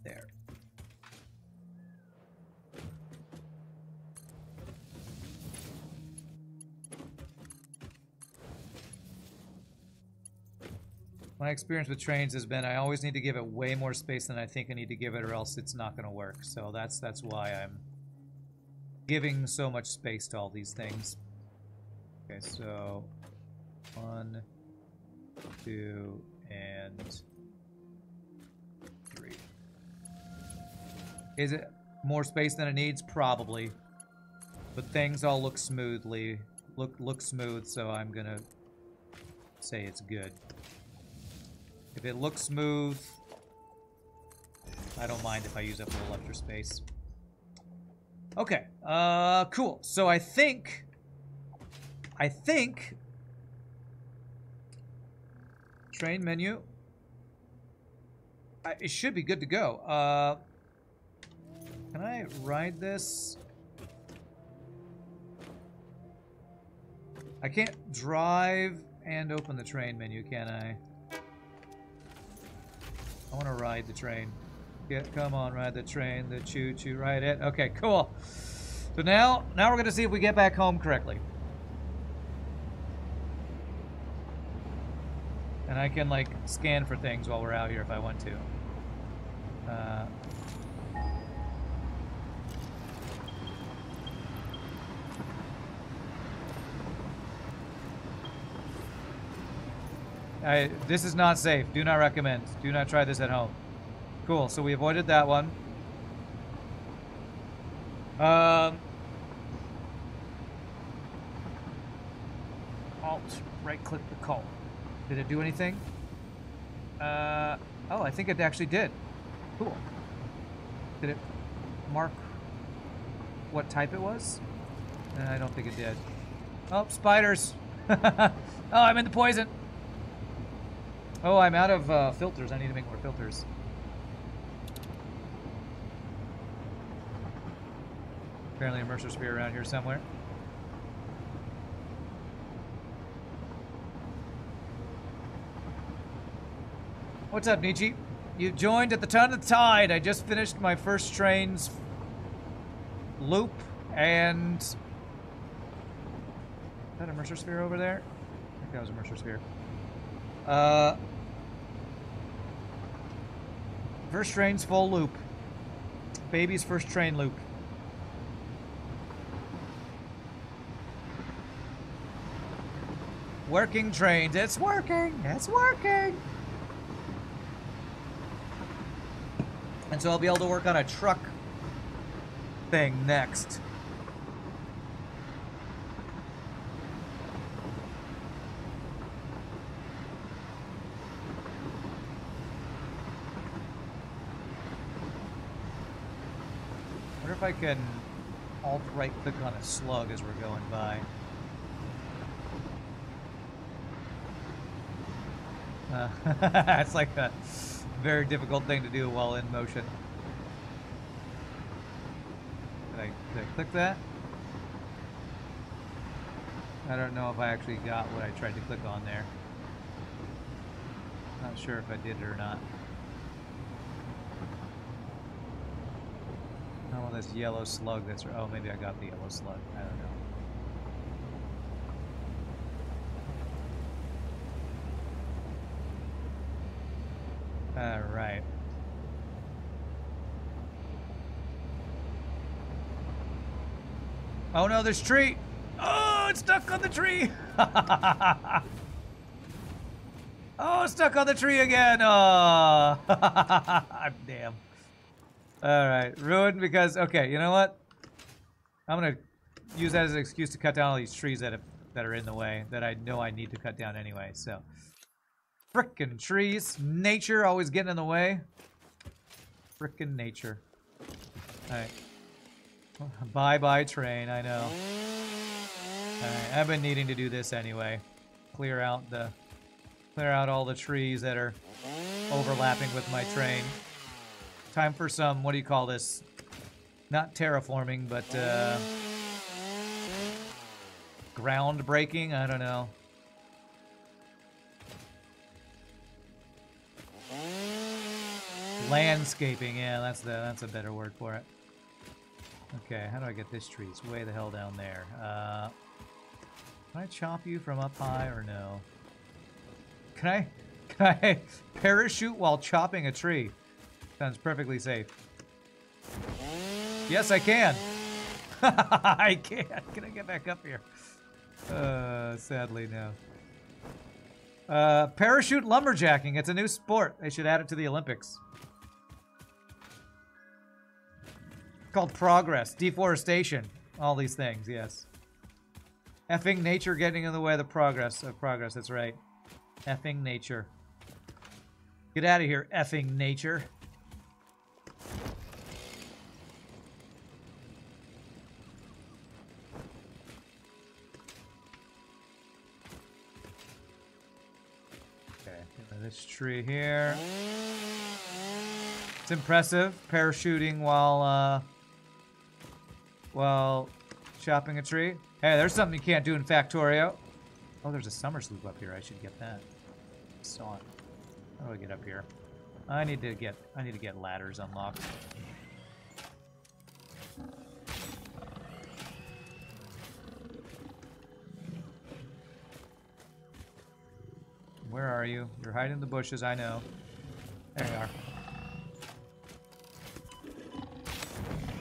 there. My experience with trains has been I always need to give it way more space than I think I need to give it, or else it's not going to work. So that's why I'm giving so much space to all these things. Okay, so 1, 2, and 3. Is it more space than it needs? Probably. But things all look smoothly. Look smooth, so I'm gonna say it's good. If it looks smooth, I don't mind if I use up a little extra space. Okay, cool. So I think train menu. It should be good to go. Can I ride this? I can't drive and open the train menu, can I? I want to ride the train. Come on, ride the train, the choo-choo, ride it. Okay, cool. So now we're going to see if we get back home correctly. And I can, like, scan for things while we're out here if I want to. This is not safe. Do not recommend. Do not try this at home. Cool, so we avoided that one. Alt, right-click the call. Did it do anything? Oh, I think it actually did. Cool. Did it mark what type it was? I don't think it did. Oh, spiders. Oh, I'm in the poison. Oh, I'm out of filters. I need to make more filters. Apparently a Mercer Sphere around here somewhere. What's up, Nietzsche? You joined at the turn of the tide. I just finished my first train's loop, and... Is that a Mercer Sphere over there? I think that was a Mercer Sphere. First train's full loop. Baby's first train loop. Working trains. It's working. It's working. And so I'll be able to work on a truck thing next. If I can alt right click on a slug as we're going by. It's like a very difficult thing to do while in motion. Did I click that? I don't know if I actually got what I tried to click on there. Not sure if I did it or not. I want this yellow slug that's... Oh, maybe I got the yellow slug. I don't know. Alright. Oh no, there's tree! Oh, it's stuck on the tree! Oh, it's stuck on the tree again! Oh! Damn. Alright, ruined because... Okay, you know what? I'm gonna use that as an excuse to cut down all these trees that are in the way, that I know I need to cut down anyway, so... Frickin' trees. Nature always getting in the way. Frickin' nature. Alright. Bye-bye train, I know. Alright, I've been needing to do this anyway. Clear out all the trees that are overlapping with my train. Time for some, what do you call this? Not terraforming, but ground breaking, I don't know. Landscaping, yeah, that's a better word for it. Okay, how do I get this tree? It's way the hell down there. Can I chop you from up high or no? Can I parachute while chopping a tree? Sounds perfectly safe. Yes, I can. I can. Can I get back up here? Sadly, no. Parachute lumberjacking. It's a new sport. They should add it to the Olympics. Called progress, deforestation, all these things, yes. Effing nature getting in the way of the progress. That's right. Effing nature. Get out of here, effing nature. Okay, this tree here. It's impressive, parachuting while chopping a tree. Hey, there's something you can't do in Factorio. Oh, there's a summer sloop up here. I should get that. Saw it. How do I get up here? I need to get ladders unlocked. Where are you? You're hiding in the bushes, I know. There you are.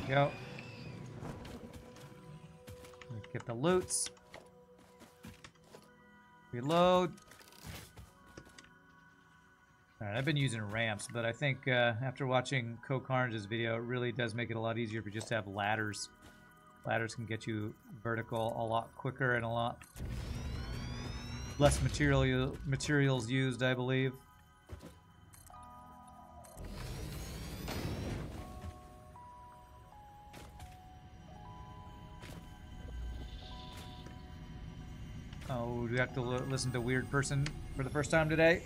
Go. Get the loots. Reload. Alright, I've been using ramps, but I think after watching CoCarnage's video, it really does make it a lot easier if you just have ladders. Ladders can get you vertical a lot quicker and a lot less materials used, I believe. Oh, do we have to listen to Weird Person for the first time today?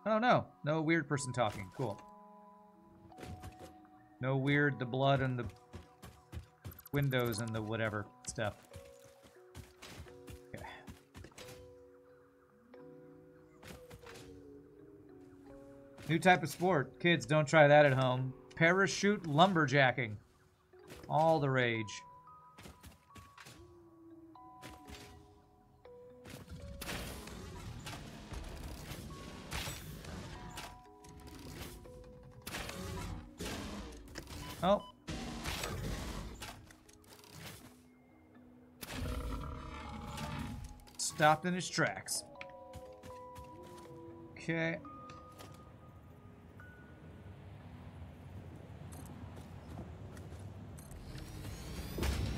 Oh no, no Weird Person talking. Cool. No weird, the blood and the windows and the whatever stuff. Okay. New type of sport. Kids, don't try that at home. Parachute lumberjacking. All the rage. Oh. Stopped in his tracks. Okay.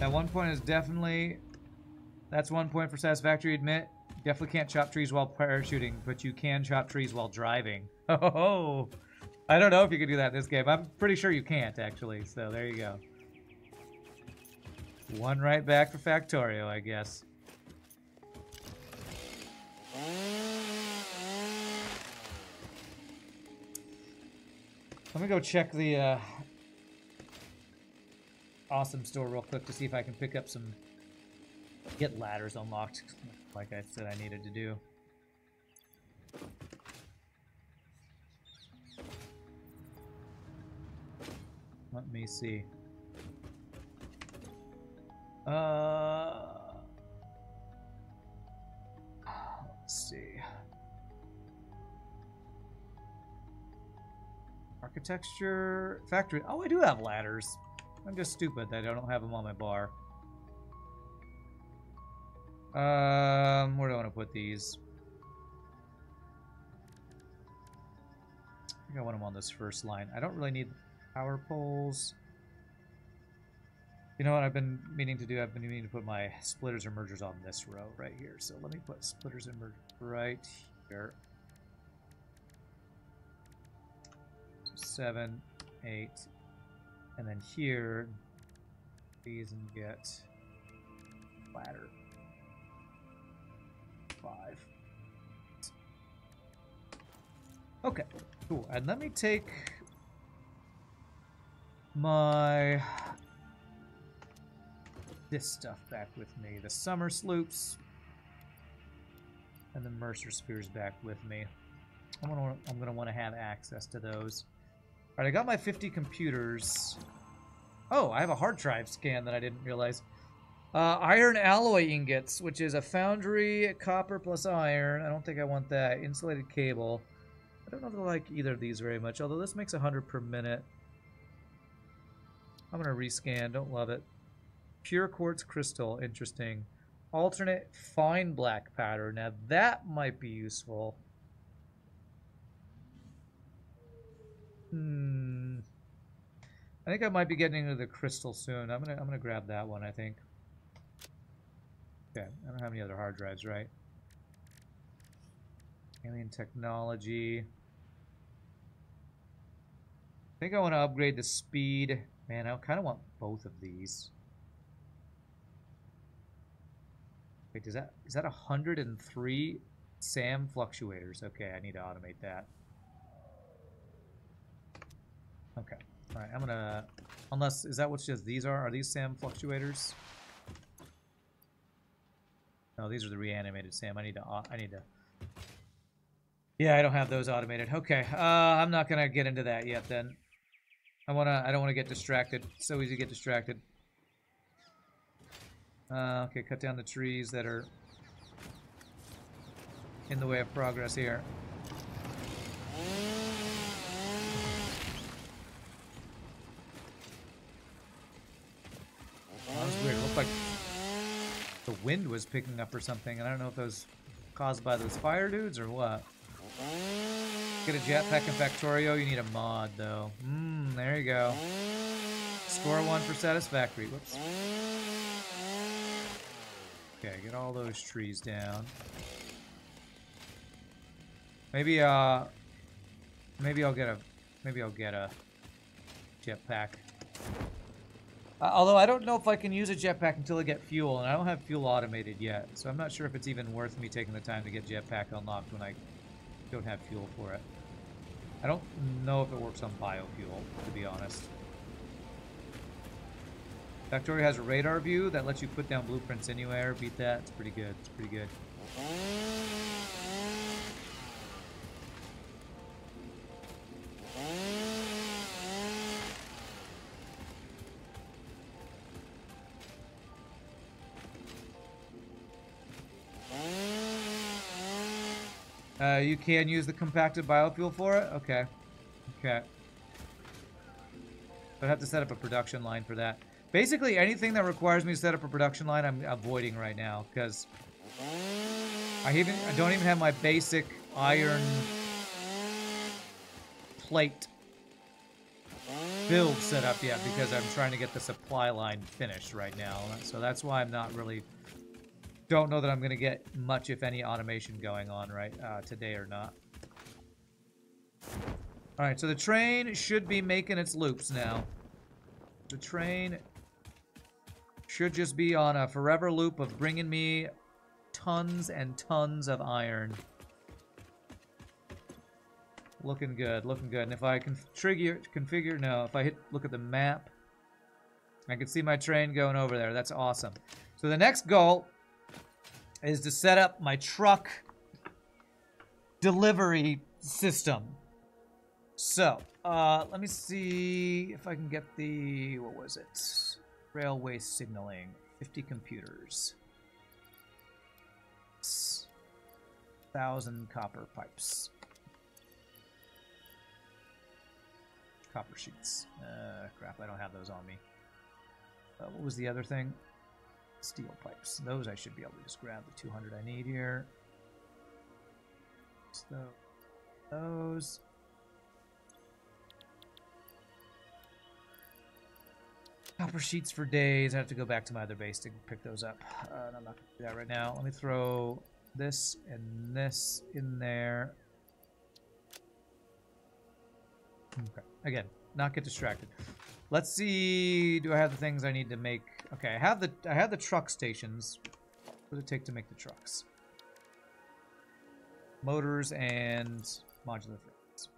That 1 point is definitely... That's 1 point for Satisfactory, admit. Definitely can't chop trees while parachuting, but you can chop trees while driving. Oh! I don't know if you can do that in this game. I'm pretty sure you can't, actually. So there you go. One right back for Factorio, I guess. Let me go check the Awesome store real quick to see if I can pick up some... Get ladders unlocked, like I said I needed to do. Let me see. Let's see. Architecture, factory. Oh, I do have ladders. I'm just stupid that I don't have them on my bar. Where do I want to put these? I think I want them on this first line. I don't really need power poles. You know what I've been meaning to do? I've been meaning to put my splitters or mergers on this row right here. So let me put splitters and mergers right here. 7, 8, and then here, these and get ladder. 5. Okay, cool. And let me take my this stuff back with me. The summer sloops and the Mercer spears back with me. I'm gonna want to have access to those. All right, I got my 50 computers. Oh, I have a hard drive scan that I didn't realize. Iron alloy ingots, which is a foundry, copper plus iron. I don't think I want that. Insulated cable. I don't know if I like either of these very much, although this makes 100 per minute. I'm going to rescan. Don't love it. Pure quartz crystal. Interesting. Alternate fine black powder. Now that might be useful. I think I might be getting into the crystal soon. I'm gonna grab that one, I think. Okay, I don't have any other hard drives, right? Alien technology. I think I want to upgrade the speed. Man, I kind of want both of these. Wait, is that 103 SAM fluctuators? Okay, I need to automate that. Okay. All right, I'm gonna, unless, is that what just these are? Are these SAM fluctuators? No, these are the reanimated SAM. I need to, yeah, I don't have those automated. Okay, I'm not gonna get into that yet then. I don't wanna get distracted. It's so easy to get distracted. Okay, cut down the trees that are in the way of progress here. That was weird. It looked like the wind was picking up or something, and I don't know if it was caused by those fire dudes or what. Get a jetpack in Factorio, you need a mod though. There you go. Score 1 for Satisfactory. Whoops. Okay, get all those trees down. Maybe I'll get a jetpack. Although I don't know if I can use a jetpack until I get fuel, and I don't have fuel automated yet, so I'm not sure if it's even worth me taking the time to get jetpack unlocked when I don't have fuel for it. I don't know if it works on biofuel, to be honest. Factorio has a radar view that lets you put down blueprints anywhere. Beat that. It's pretty good. It's pretty good. You can use the compacted biofuel for it? Okay. Okay. But I have to set up a production line for that. Basically, anything that requires me to set up a production line, I'm avoiding right now, because I don't even have my basic iron plate build set up yet, because I'm trying to get the supply line finished right now. So that's why I'm not really... Don't know that I'm going to get much, if any, automation going on right today or not. Alright, so the train should be making its loops now. The train should just be on a forever loop of bringing me tons and tons of iron. Looking good, looking good. And if I configure, no, if I look at the map, I can see my train going over there. That's awesome. So the next goal is to set up my truck delivery system. So, let me see if I can get the, what was it? Railway signaling. 50 computers. 1,000 copper pipes. Copper sheets. Crap, I don't have those on me. What was the other thing? Steel pipes. Those I should be able to just grab the 200 I need here. So, those. Copper sheets for days. I have to go back to my other base to pick those up. I'm not going to do that right now. Let me throw this and this in there. Okay. Again, not get distracted. Let's see. Do I have the things I need to make? Okay, I have the truck stations. What does it take to make the trucks? Motors and modular frames.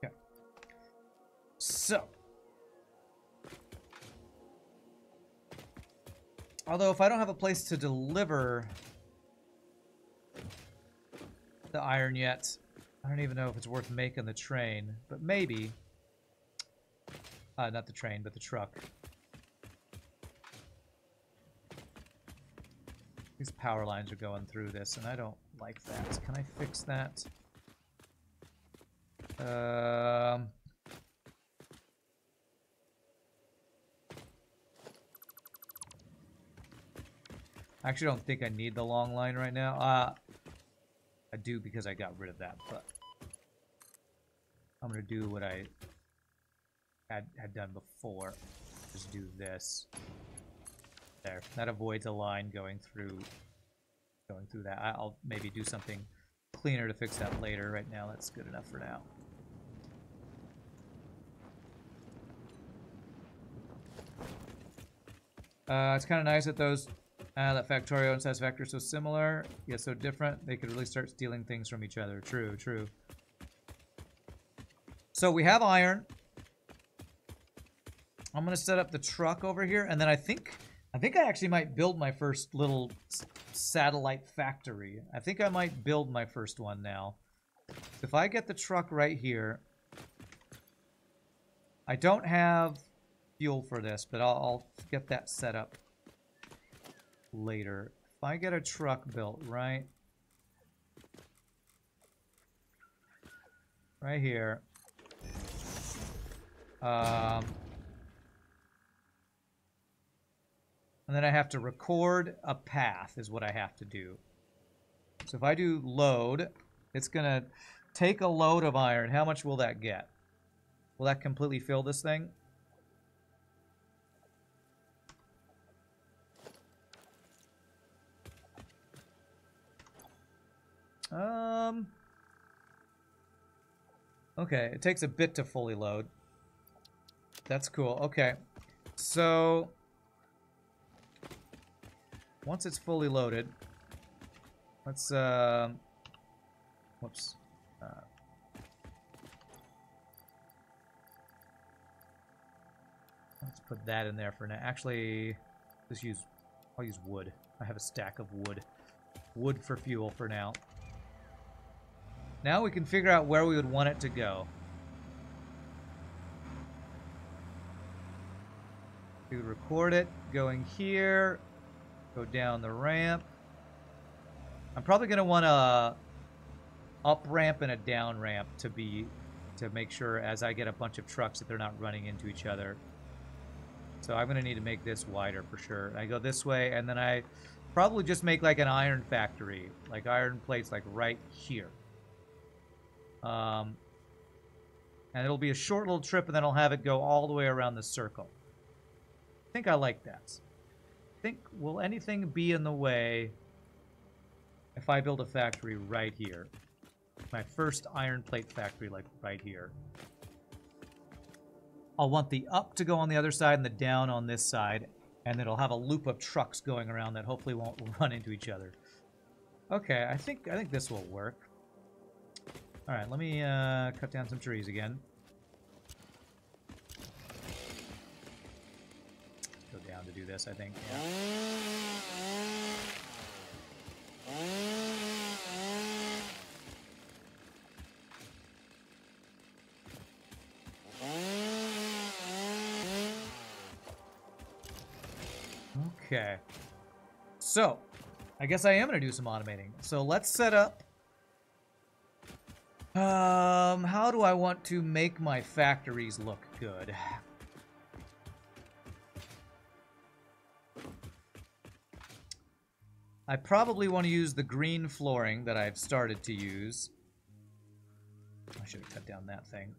Okay. So, although if I don't have a place to deliver the iron yet, I don't even know if it's worth making the train, but maybe. Not the train, but the truck. These power lines are going through this, and I don't like that. Can I fix that? I actually don't think I need the long line right now. I do because I got rid of that, but I'm going to do what I had done before. Just do this. There. That avoids a line going through that. I'll maybe do something cleaner to fix that later. Right now, that's good enough for now. It's kind of nice that those that Factorio and Satisfactory are so similar, yet so different. They could really start stealing things from each other. True, true. So we have iron. I'm gonna set up the truck over here, and then I think I actually might build my first little satellite factory. I think I might build my first one now. If I get the truck right here, I don't have fuel for this, but I'll get that set up later. If I get a truck built right here, and then I have to record a path is what I have to do. So if I do load, it's gonna take a load of iron. How much will that get? Will that completely fill this thing? Okay, it takes a bit to fully load. That's cool. Okay. So once it's fully loaded, let's whoops. Let's put that in there for now. Actually, I'll use wood. I have a stack of wood. Wood for fuel for now. Now we can figure out where we would want it to go. We would record it going here, go down the ramp. I'm probably going to want a up ramp and a down ramp to make sure as I get a bunch of trucks that they're not running into each other. So I'm going to need to make this wider for sure. I go this way, and then I probably just make like an iron factory, like iron plates like right here. And it'll be a short little trip, and then I'll have it go all the way around the circle. I think I like that. Will anything be in the way if I build a factory right here? My first iron plate factory, like right here. I'll want the up to go on the other side and the down on this side, and it'll have a loop of trucks going around that hopefully won't run into each other. Okay, I think this will work. All right, let me cut down some trees again. Go down to do this, I think. Yeah. Okay. So, I guess I am going to do some automating. So let's set up... how do I want to make my factories look good? I probably want to use the green flooring that I've started to use. I should have cut down that thing.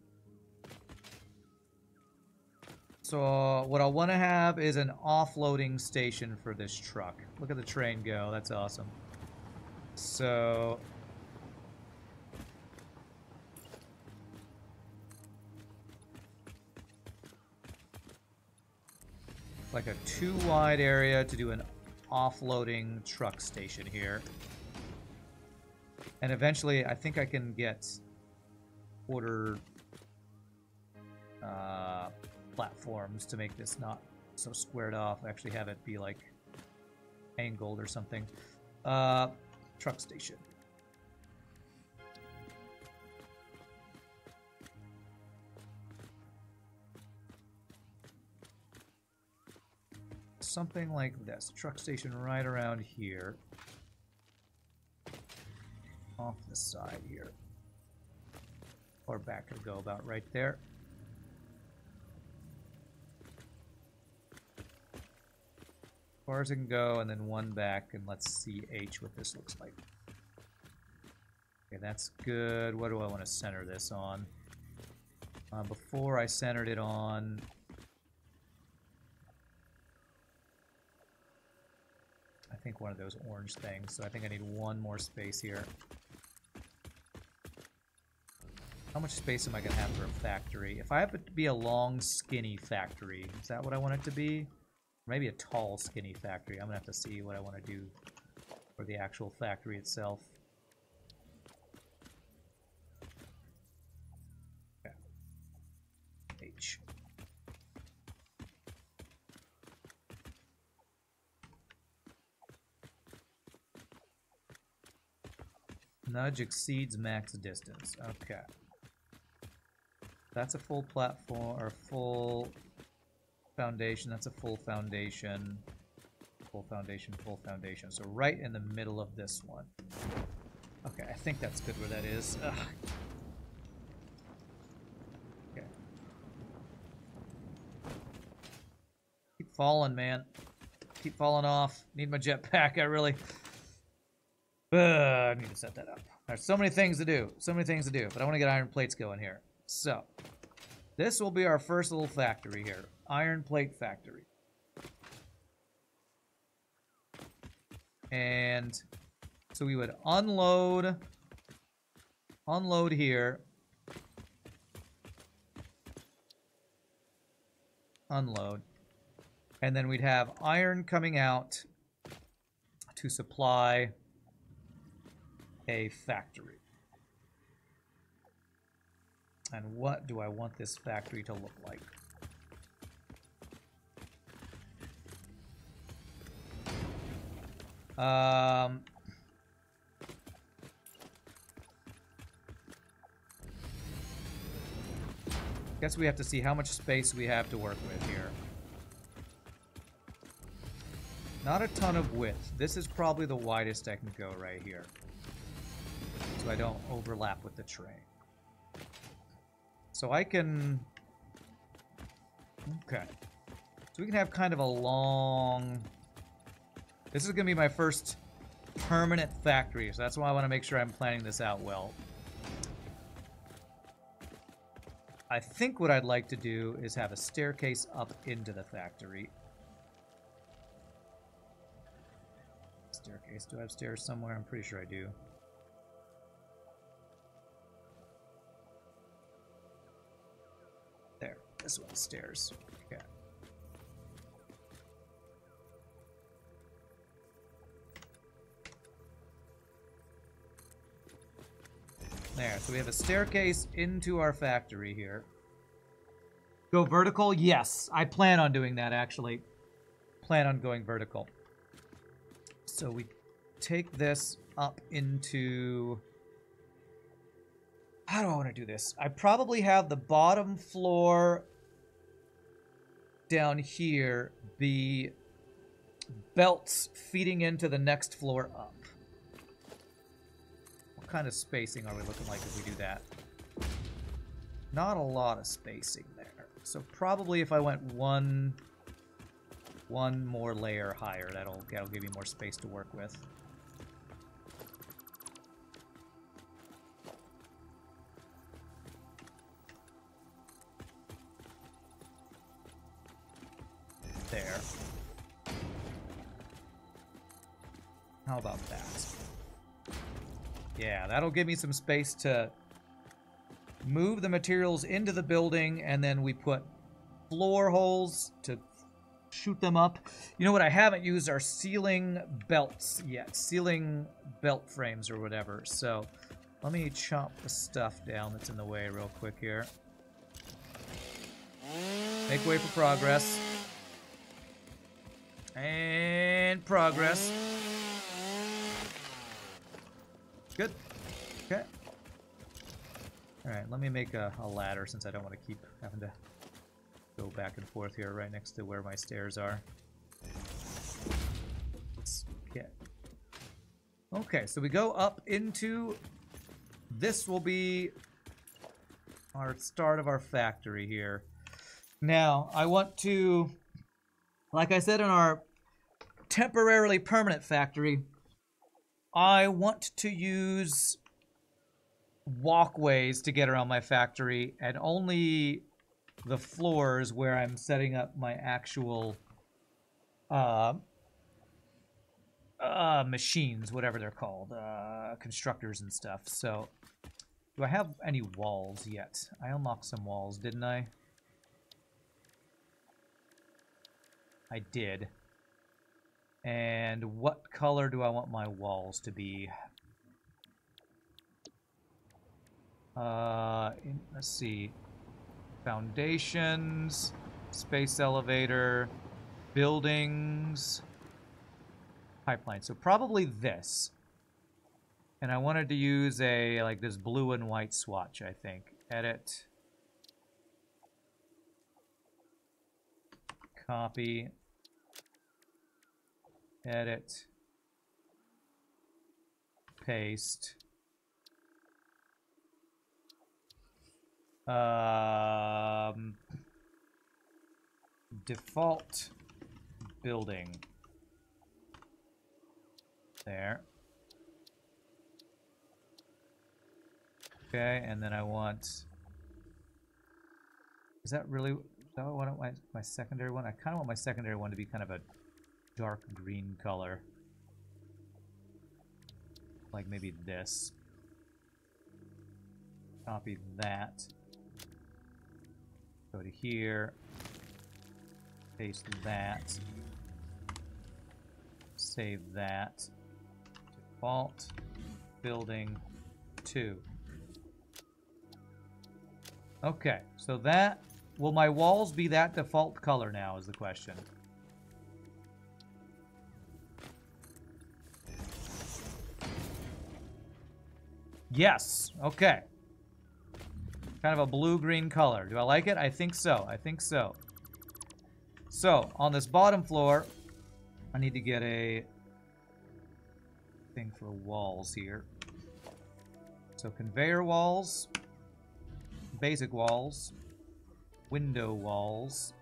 So what I'll want to have is an offloading station for this truck. Look at the train go. That's awesome. So... like a 2-wide area to do an offloading truck station here. And eventually, I think I can get quarter platforms to make this not so squared off. Actually have it be like angled or something. Truck station. Something like this. Truck station right around here. Off the side here. Or back could go about right there. As far as it can go, and then one back, and let's see what this looks like. Okay, that's good. What do I want to center this on? Before I centered it on... I think one of those orange things, so I think I need one more space here. How much space am I going to have for a factory? If I have it to be a long, skinny factory, is that what I want it to be? Maybe a tall, skinny factory. I'm going to have to see what I want to do for the actual factory itself. Okay. H. Nudge exceeds max distance. Okay. That's a full platform, or full foundation. That's a full foundation. Full foundation, full foundation. So right in the middle of this one. Okay, I think that's good where that is. Ugh. Okay. Keep falling, man. Keep falling off. Need my jetpack. I really... I need to set that up. There's so many things to do. So many things to do. But I want to get iron plates going here. So, this will be our first little factory here. Iron plate factory. And so we would unload here. Unload. And then we'd have iron coming out to supply a factory. And what do I want this factory to look like? Guess we have to see how much space we have to work with here. Not a ton of width. This is probably the widest I can go right here, so I don't overlap with the train. So I can... Okay. So we can have kind of a long... This is going to be my first permanent factory, so that's why I want to make sure I'm planning this out well. I think what I'd like to do is have a staircase up into the factory. Staircase. Do I have stairs somewhere? I'm pretty sure I do. There. This one's stairs. Okay. There. So we have a staircase into our factory here. Go vertical? Yes. I plan on doing that, actually. Plan on going vertical. So we take this up into... How do I want to do this? I probably have the bottom floor down here be belts feeding into the next floor up. What kind of spacing are we looking like if we do that? Not a lot of spacing there. So probably if I went one more layer higher, that'll give you more space to work with. There. How about that? Yeah, that'll give me some space to move the materials into the building, and then we put floor holes to shoot them up. You know what I haven't used are ceiling belts yet. Ceiling belt frames or whatever. So let me chop the stuff down that's in the way real quick here. Make way for progress. And progress. Good. Okay. Alright, let me make a ladder since I don't want to keep having to go back and forth here right next to where my stairs are. Okay. Okay, so we go up into... This will be our start of our factory here. Now, I want to... Like I said in our temporarily permanent factory, I want to use walkways to get around my factory, and only the floors where I'm setting up my actual machines, whatever they're called, constructors and stuff. So, do I have any walls yet? I unlocked some walls, didn't I? I did. And what color do I want my walls to be? Let's see. Foundations, space elevator, buildings, pipeline. So probably this. And I wanted to use a, like this blue and white swatch, I think. Edit. Copy. Edit. Paste. Default building. There. Okay, and then I want... Is that really... Is that what I want my secondary one? I kind of want my secondary one to be kind of a dark green color. Like maybe this. Copy that. Go to here. Paste that. Save that. Default building 2. Okay, so that... Will my walls be that default color now is the question. Yes, okay. Kind of a blue-green color. Do I like it? I think so. I think so. So, on this bottom floor, I need to get a thing for walls here. So, conveyor walls, basic walls, window walls,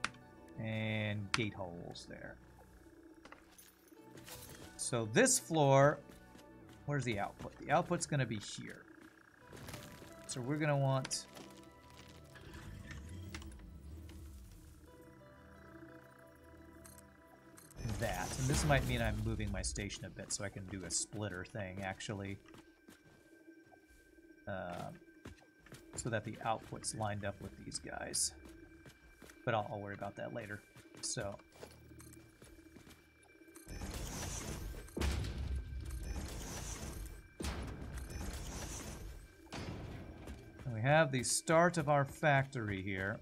and gate holes there. So, this floor, where's the output? The output's going to be here. So, we're going to want... that, and this might mean I'm moving my station a bit so I can do a splitter thing actually, so that the output's lined up with these guys, but I'll worry about that later. So and we have the start of our factory here.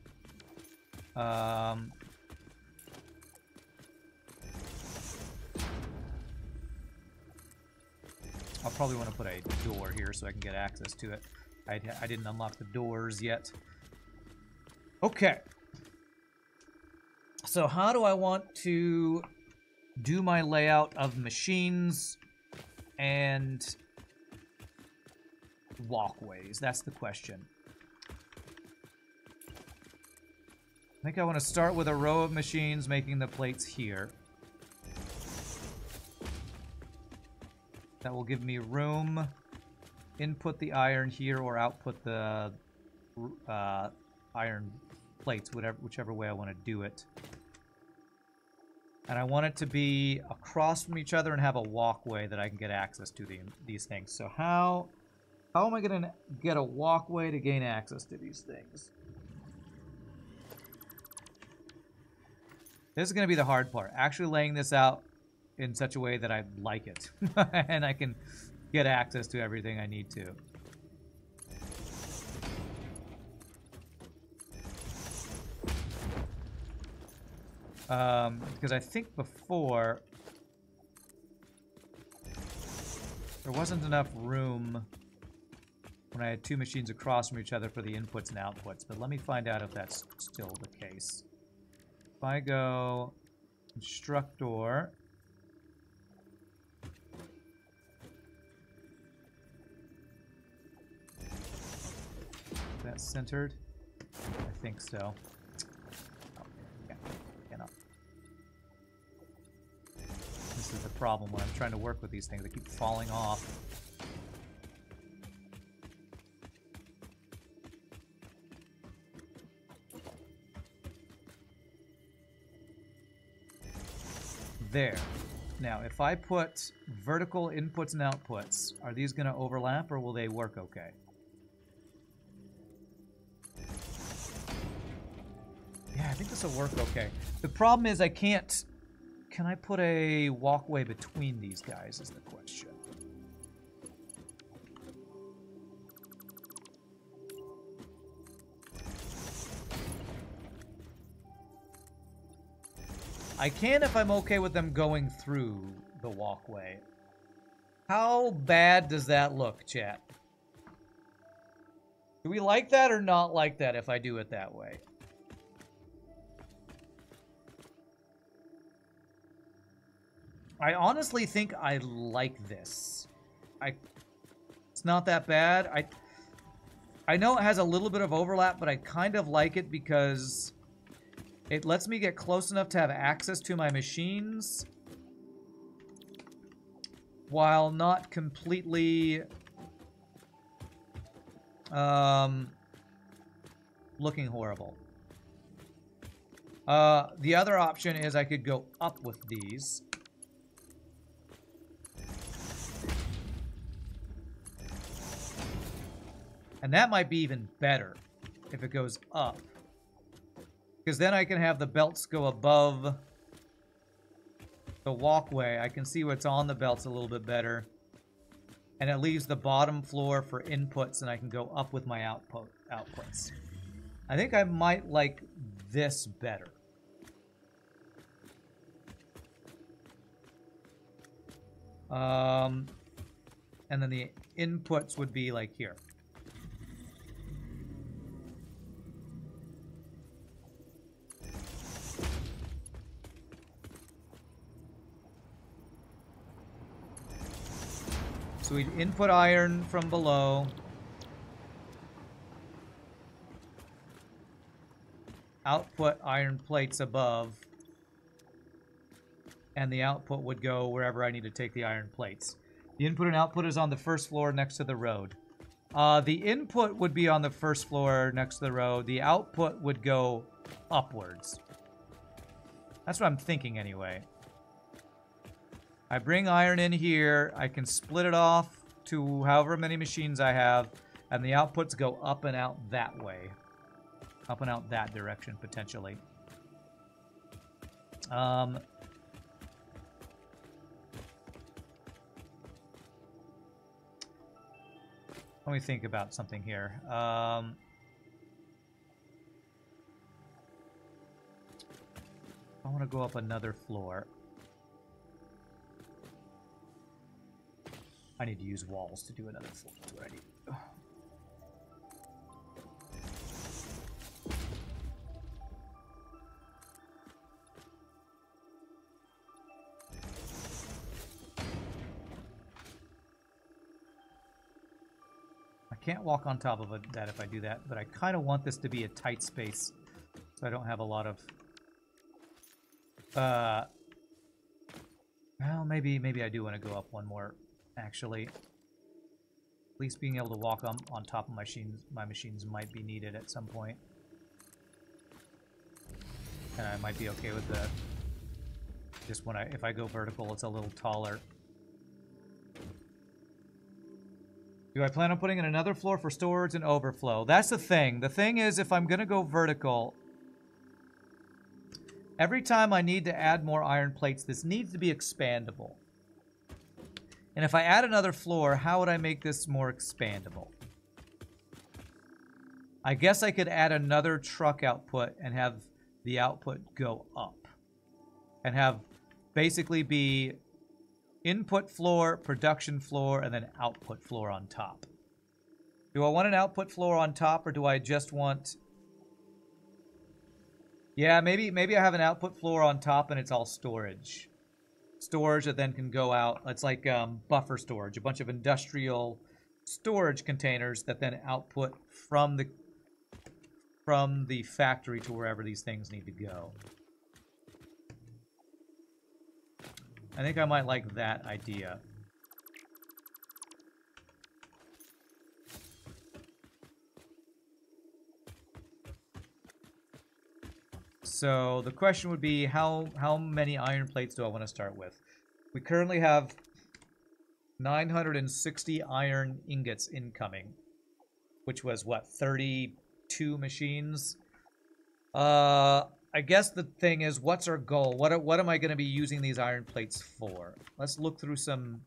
I'll probably want to put a door here so I can get access to it. I didn't unlock the doors yet. Okay. So how do I want to do my layout of machines and walkways? That's the question. I think I want to start with a row of machines making the plates here. That will give me room. Input the iron here or output the iron plates, whichever way I want to do it. And I want it to be across from each other and have a walkway that I can get access to these things. So how am I going to get a walkway to gain access to these things? This is going to be the hard part. Actually laying this out in such a way that I like it. And I can get access to everything I need to. Because I think before there wasn't enough room when I had two machines across from each other for the inputs and outputs. But let me find out if that's still the case. If I go constructor, is that centered? I think so. This is the problem when I'm trying to work with these things. They keep falling off. There. Now, if I put vertical inputs and outputs, are these going to overlap or will they work okay? Yeah, I think this will work okay. The problem is I can't... Can I put a walkway between these guys is the question. I can if I'm okay with them going through the walkway. How bad does that look, chat? Do we like that or not like that if I do it that way? I honestly think I like this. It's not that bad. I know it has a little bit of overlap, but I kind of like it because it lets me get close enough to have access to my machines while not completely looking horrible. The other option is I could go up with these. And that might be even better if it goes up. Because then I can have the belts go above the walkway. I can see what's on the belts a little bit better. And it leaves the bottom floor for inputs, and I can go up with my outputs. I think I might like this better. And then the inputs would be like here. So we'd input iron from below. Output iron plates above. And the output would go wherever I need to take the iron plates. The input and output is on the first floor next to the road. The input would be on the first floor next to the road. The output would go upwards. That's what I'm thinking anyway. I bring iron in here, I can split it off to however many machines I have, and the outputs go up and out that way. Up and out that direction, potentially. Let me think about something here. I want to go up another floor. I need to use walls to do another floor. That's what I need. can't walk on top of that if I do that, but I kind of want this to be a tight space so I don't have a lot of... well, maybe I do want to go up one more, actually. At least being able to walk on top of my machines might be needed at some point. And I might be okay with the... just if I go vertical, it's a little taller. Do I plan on putting in another floor for storage and overflow? That's the thing. The thing is, if I'm going to go vertical, every time I need to add more iron plates, this needs to be expandable. And if I add another floor, how would I make this more expandable? I guess I could add another truck output and have the output go up. And have basically be input floor, production floor, and then output floor on top. Do I want an output floor on top, or do I just want... yeah, maybe I have an output floor on top and it's all storage. Storage that then can go out. It's like buffer storage, a bunch of industrial storage containers that then output from the factory to wherever these things need to go. I think I might like that idea. So the question would be, how many iron plates do I want to start with? We currently have 960 iron ingots incoming, which was, what, 32 machines? I guess the thing is, what's our goal? What am I going to be using these iron plates for? Let's look through some...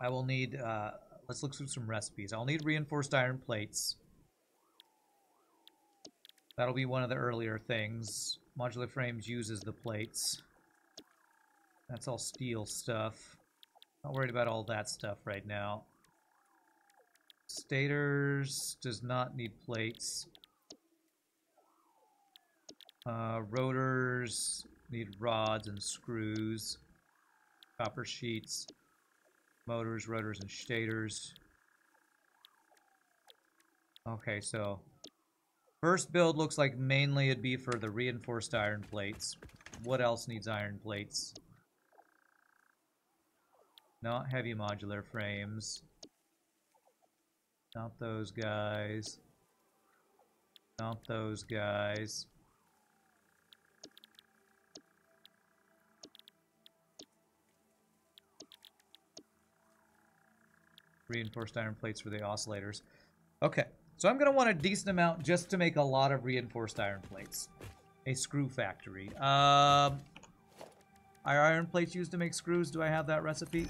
I will need, let's look through some recipes. I'll need reinforced iron plates. That'll be one of the earlier things. Modular frames uses the plates. That's all steel stuff. Not worried about all that stuff right now. Stators does not need plates. Rotors need rods and screws. Copper sheets. Motors, rotors, and stators. Okay, so first build looks like mainly it'd be for the reinforced iron plates. What else needs iron plates? Not heavy modular frames. Not those guys. Not those guys. Reinforced iron plates for the oscillators. Okay, so I'm going to want a decent amount just to make a lot of reinforced iron plates. A screw factory. Are iron plates used to make screws? Do I have that recipe?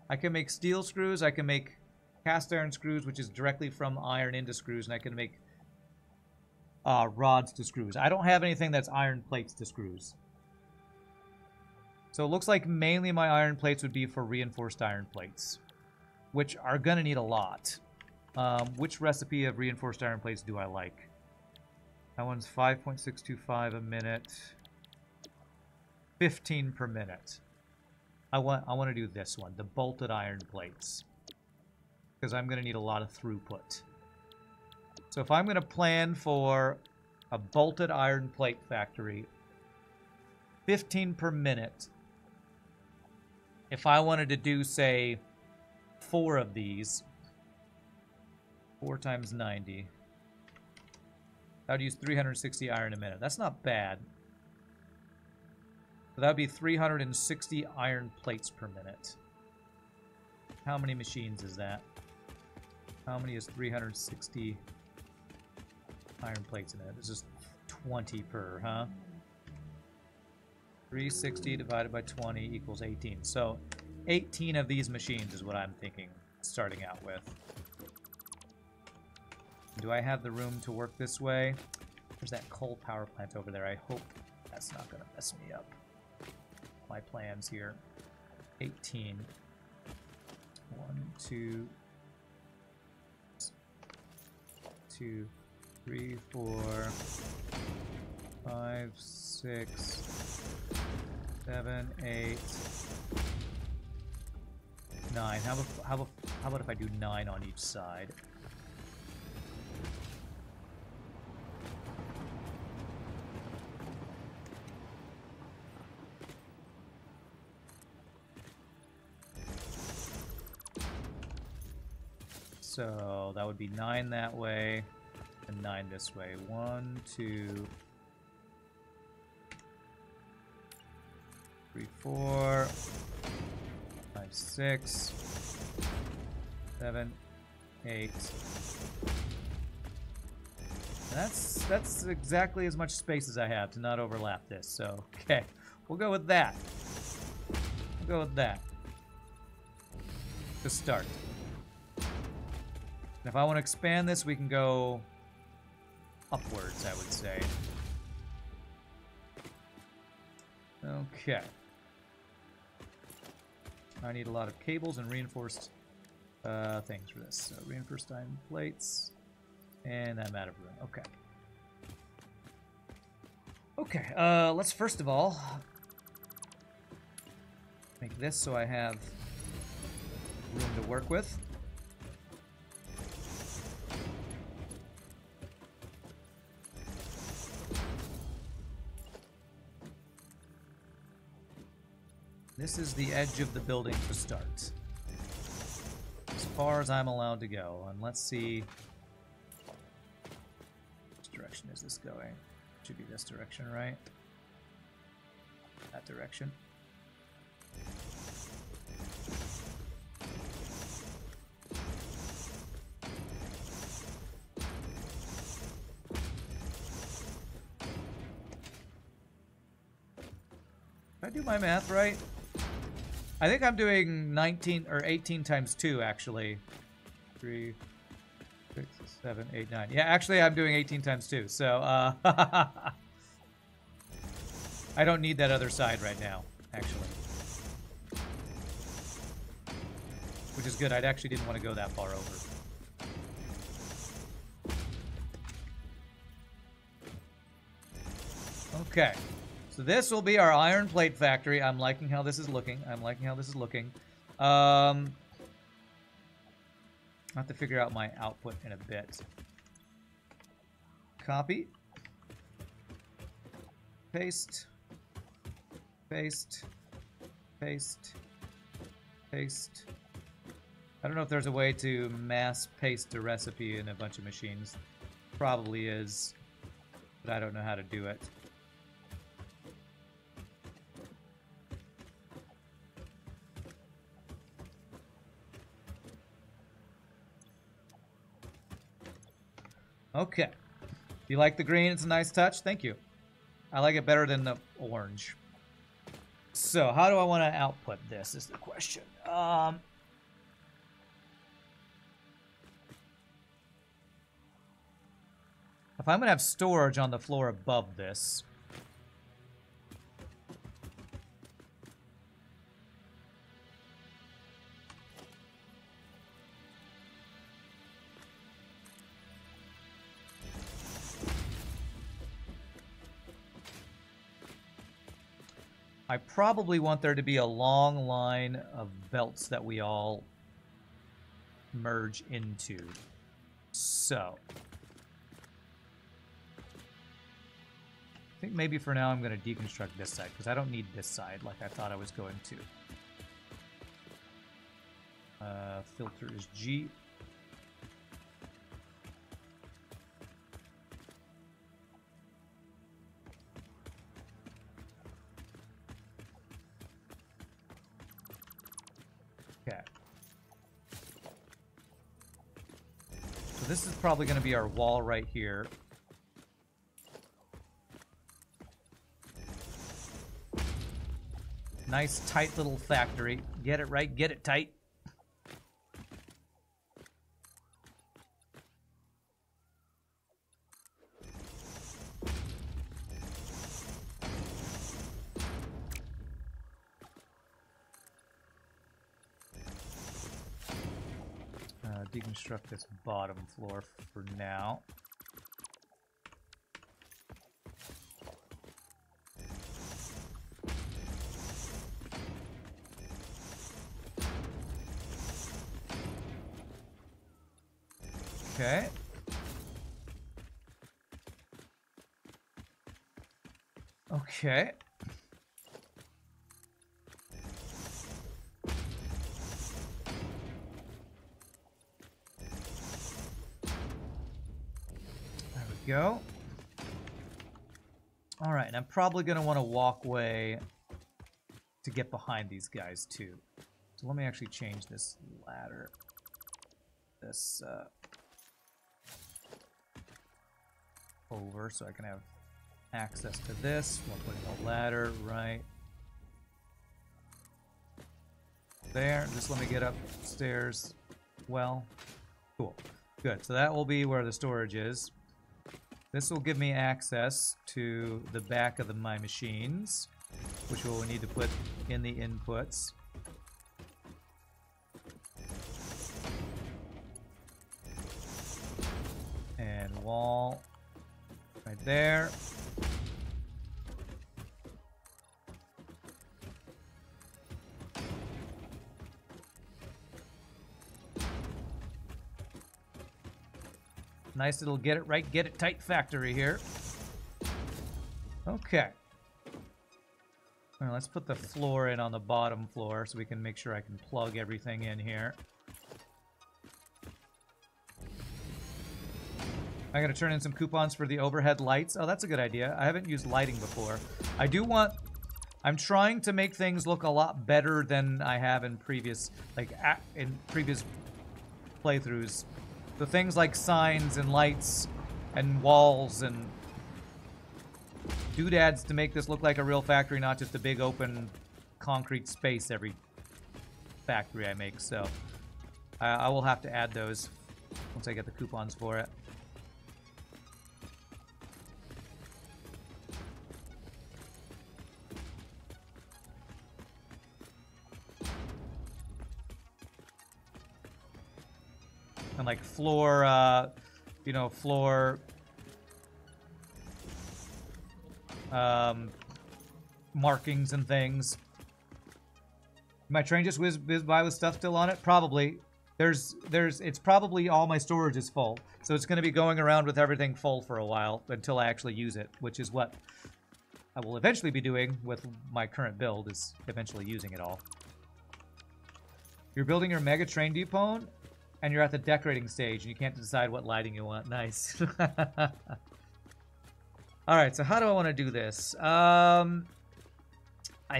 I can make steel screws. I can make cast iron screws, which is directly from iron into screws, and I can make rods to screws. I don't have anything that's iron plates to screws. So it looks like mainly my iron plates would be for reinforced iron plates, which are going to need a lot. Which recipe of reinforced iron plates do I like? That one's 5.625 a minute. 15 per minute. I want to do this one, the bolted iron plates, because I'm going to need a lot of throughput. So if I'm going to plan for a bolted iron plate factory, 15 per minute. If I wanted to do, say, 4 of these, 4 times 90, I would use 360 iron a minute. That's not bad. So that would be 360 iron plates per minute. How many machines is that? How many is 360 iron plates in it? It's just 20 per, huh? 360 divided by 20 equals 18. So 18 of these machines is what I'm thinking, starting out with. Do I have the room to work this way? There's that coal power plant over there. I hope that's not going to mess me up. My plans here. 18. 1, 2, 2, 3, 4, 5, 6, 7, 8, 9. How about if I do 9 on each side? So that would be 9 that way and 9 this way. 1, 2, 3, 4, 5, 6, 7, 8. That's exactly as much space as I have to not overlap this. So, okay, we'll go with that. We'll go with that to start. And if I want to expand this, we can go upwards, I would say. Okay. I need a lot of cables and reinforced things for this. So reinforced iron plates, and I'm out of room. Okay. Okay, let's first of all make this so I have room to work with. This is the edge of the building to start. As far as I'm allowed to go. And let's see. Which direction is this going? Should be this direction, right? That direction. Did I do my math right? I think I'm doing 19 or 18 times 2 actually. 3, 6, 7, 8, 9. Yeah, actually I'm doing 18 times 2. So I don't need that other side right now, actually. Which is good. I actually didn't want to go that far over. Okay. So this will be our iron plate factory. I'm liking how this is looking. I'll have to figure out my output in a bit. Copy. Paste. Paste. Paste. Paste. I don't know if there's a way to mass paste a recipe in a bunch of machines. Probably is, but I don't know how to do it. Okay. You like the green? It's a nice touch. Thank you. I like it better than the orange. So, how do I want to output this is the question. If I'm going to have storage on the floor above this, I probably want there to be a long line of belts that we all merge into. So, I think maybe for now I'm going to deconstruct this side because I don't need this side like I thought I was going to. Filter is G. Okay. So this is probably going to be our wall right here. Nice tight little factory. Get it right, get it tight. deconstruct this bottom floor for now. Okay. Okay. There we go. All right, and I'm probably going to want to walk way to get behind these guys too. So let me actually change this ladder. This over so I can have access to this while putting a ladder right there. Just let me get upstairs. Well, cool. Good. So that will be where the storage is. This will give me access to the back of my machines, which we'll need to put in the inputs. And wall right there. Nice little get it right, get it tight factory here. Okay. All right, let's put the floor in on the bottom floor so we can make sure I can plug everything in here. I gotta turn in some coupons for the overhead lights. Oh, that's a good idea. I haven't used lighting before. I'm trying to make things look a lot better than I have in previous, playthroughs. The things like signs and lights and walls and doodads to make this look like a real factory, not just a big open concrete space every factory I make. So I will have to add those once I get the coupons for it. And like floor, floor markings and things. My train just whizzed by with stuff still on it? Probably. It's probably all my storage is full. So it's going to be going around with everything full for a while until I actually use it, which is what I will eventually be doing with my current build, is eventually using it all. You're building your mega train depot, and you're at the decorating stage, and you can't decide what lighting you want. Nice. All right, so how do I want to do this? I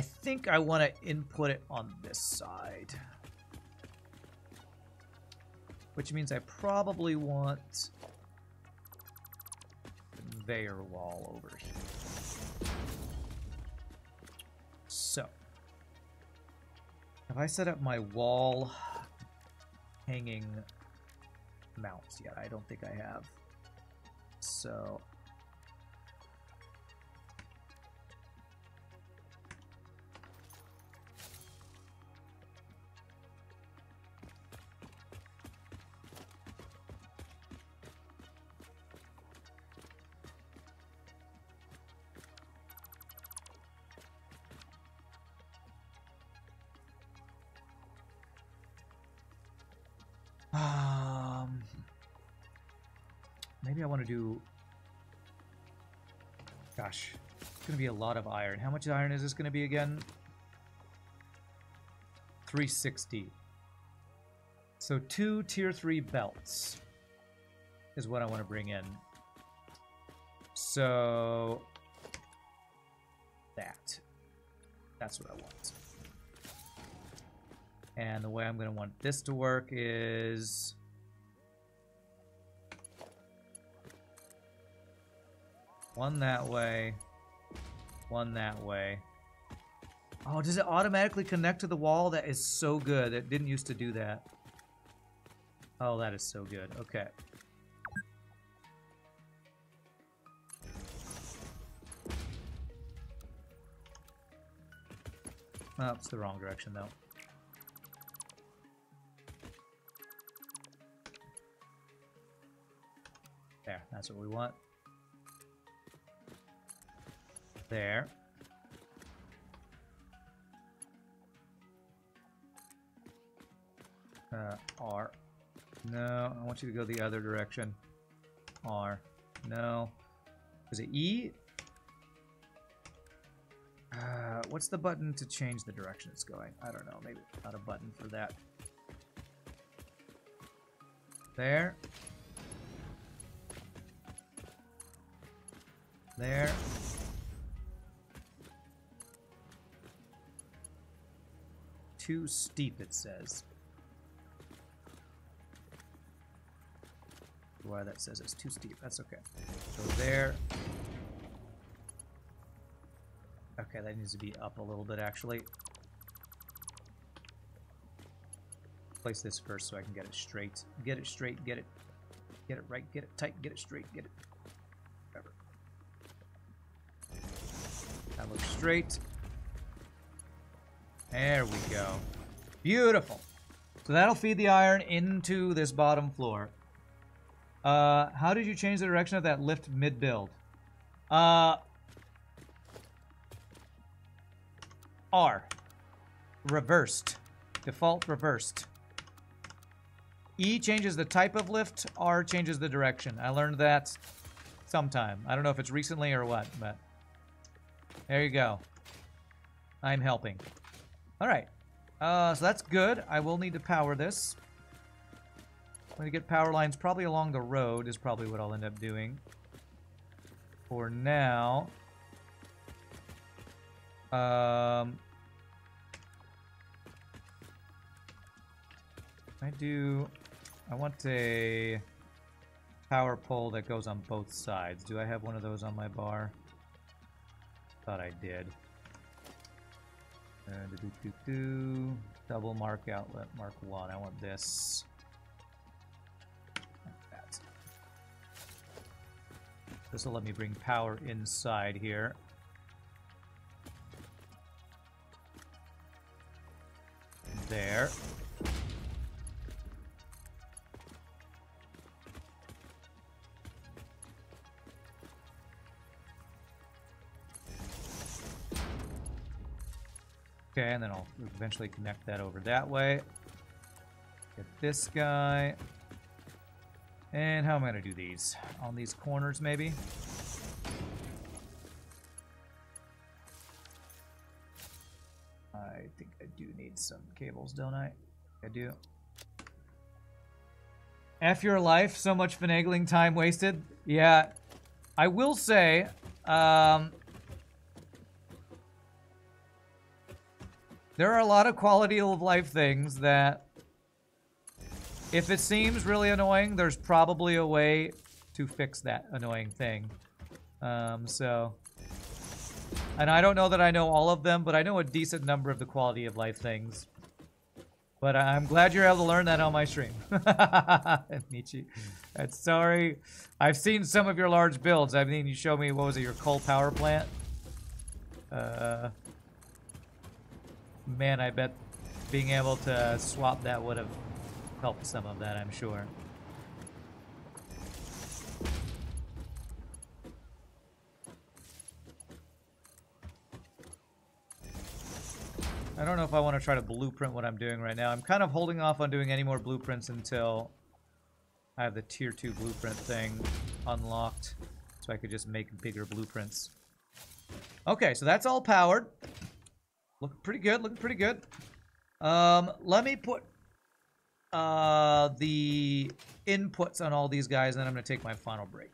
think I want to input it on this side. Which means I probably want the conveyor wall over here. So, have I set up my wall hanging mounts yet? I don't think I have. So maybe I want to do, gosh, it's going to be a lot of iron. How much iron is this going to be again? 360. So 2 tier 3 belts is what I want to bring in. So that's what I want. And the way I'm going to want this to work is one that way, one that way. Oh, does it automatically connect to the wall? That is so good. It didn't used to do that. Oh, that is so good. Okay. Oh, it's the wrong direction, though. There, that's what we want. There. R. No, I want you to go the other direction. R. No. Is it E? What's the button to change the direction it's going? I don't know. Maybe not a button for that. There. There. Too steep, it says. Why that says it's too steep. That's okay. So there. Okay, that needs to be up a little bit, actually. Place this first so I can get it straight. Get it straight, get it right, get it tight, get it straight, get it... Whatever. That looks straight. There we go. Beautiful. So that'll feed the iron into this bottom floor. How did you change the direction of that lift mid-build? R. Reversed. Default reversed. E changes the type of lift. R changes the direction. I learned that sometime. I don't know if it's recently or what, but there you go. I'm helping. All right. So that's good. I will need to power this. I'm going to get power lines probably along the road is probably what I'll end up doing. For now. I want a power pole that goes on both sides. Do I have one of those on my bar? Thought I did. Double mark outlet, mark 1. I want this. Like that. This will let me bring power inside here. There. Okay, and then I'll eventually connect that over that way. Get this guy. And how am I going to do these? On these corners, maybe? I think I do need some cables, don't I? I do. F your life, so much finagling time wasted. Yeah, I will say, there are a lot of quality of life things that, if it seems really annoying, there's probably a way to fix that annoying thing. And I don't know that I know all of them, but I know a decent number of the quality of life things. But I'm glad you're able to learn that on my stream. Nietzsche. Sorry. I've seen some of your large builds. I mean, you showed me, what was it, your coal power plant? Man, I bet being able to swap that would have helped some of that, I'm sure. I don't know if I want to try to blueprint what I'm doing right now. I'm kind of holding off on doing any more blueprints until I have the tier 2 blueprint thing unlocked, so I could just make bigger blueprints. Okay, so that's all powered. Looking pretty good, looking pretty good. Let me put the inputs on all these guys, and then I'm going to take my final break.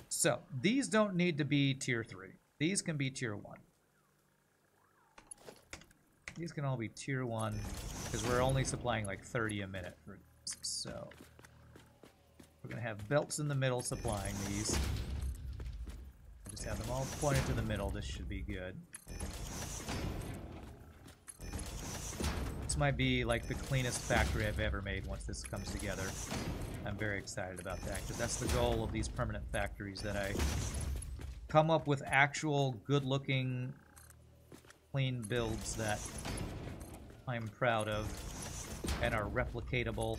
So, these don't need to be tier 3. These can be tier 1. These can all be tier 1, because we're only supplying like 30 a minute for this. So, we're going to have belts in the middle supplying these. Just have them all pointed to the middle. This should be good. This might be like the cleanest factory I've ever made once this comes together. I'm very excited about that, because that's the goal of these permanent factories, that I come up with actual good-looking, clean builds that I'm proud of and are replicatable.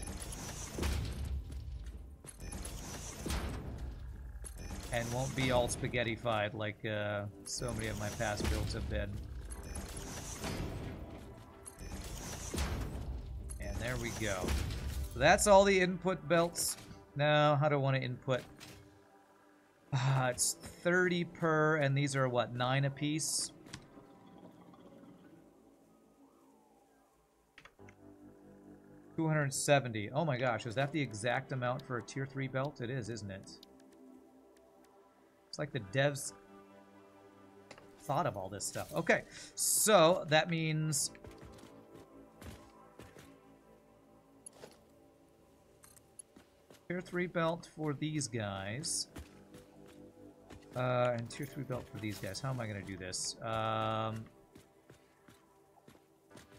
and won't be all spaghetti-fied like so many of my past builds have been. And there we go. So that's all the input belts. Now, how do I want to input? It's 30 per, and these are, what, 9 apiece? $270. Oh my gosh, is that the exact amount for a tier 3 belt? It is, isn't it? It's like the devs thought of all this stuff. Okay, so that means tier 3 belt for these guys. And tier 3 belt for these guys. How am I going to do this?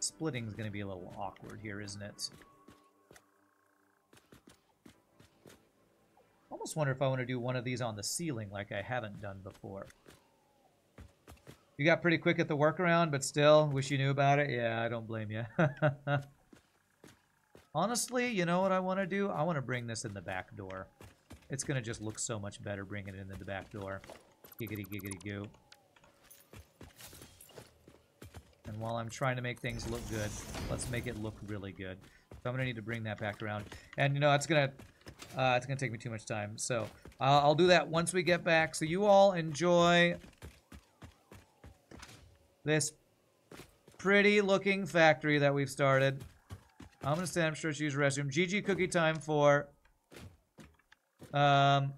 Splitting is going to be a little awkward here, isn't it? Almost wonder if I want to do one of these on the ceiling like I haven't done before. You got pretty quick at the workaround, but still, wish you knew about it? Yeah, I don't blame you. Honestly, you know what I want to do? I want to bring this in the back door. It's going to just look so much better bringing it in the back door. Giggity, giggity, goo. And while I'm trying to make things look good, let's make it look really good. So I'm going to need to bring that back around. And, you know, it's going to take me too much time. So I'll do that once we get back. So you all enjoy this pretty looking factory that we've started. I'm going to stand up, stretch, use the restroom. GG cookie time for a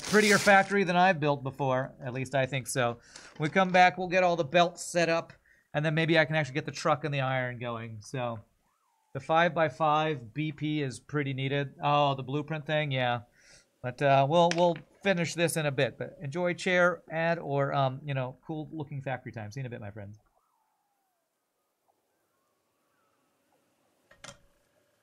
prettier factory than I've built before. At least I think so. When we come back, we'll get all the belts set up. And then maybe I can actually get the truck and the iron going. So the 5x5 BP is pretty needed. Oh, the blueprint thing, yeah. But we'll finish this in a bit. But enjoy chair, ad, or you know, cool looking factory time. See you in a bit, my friends.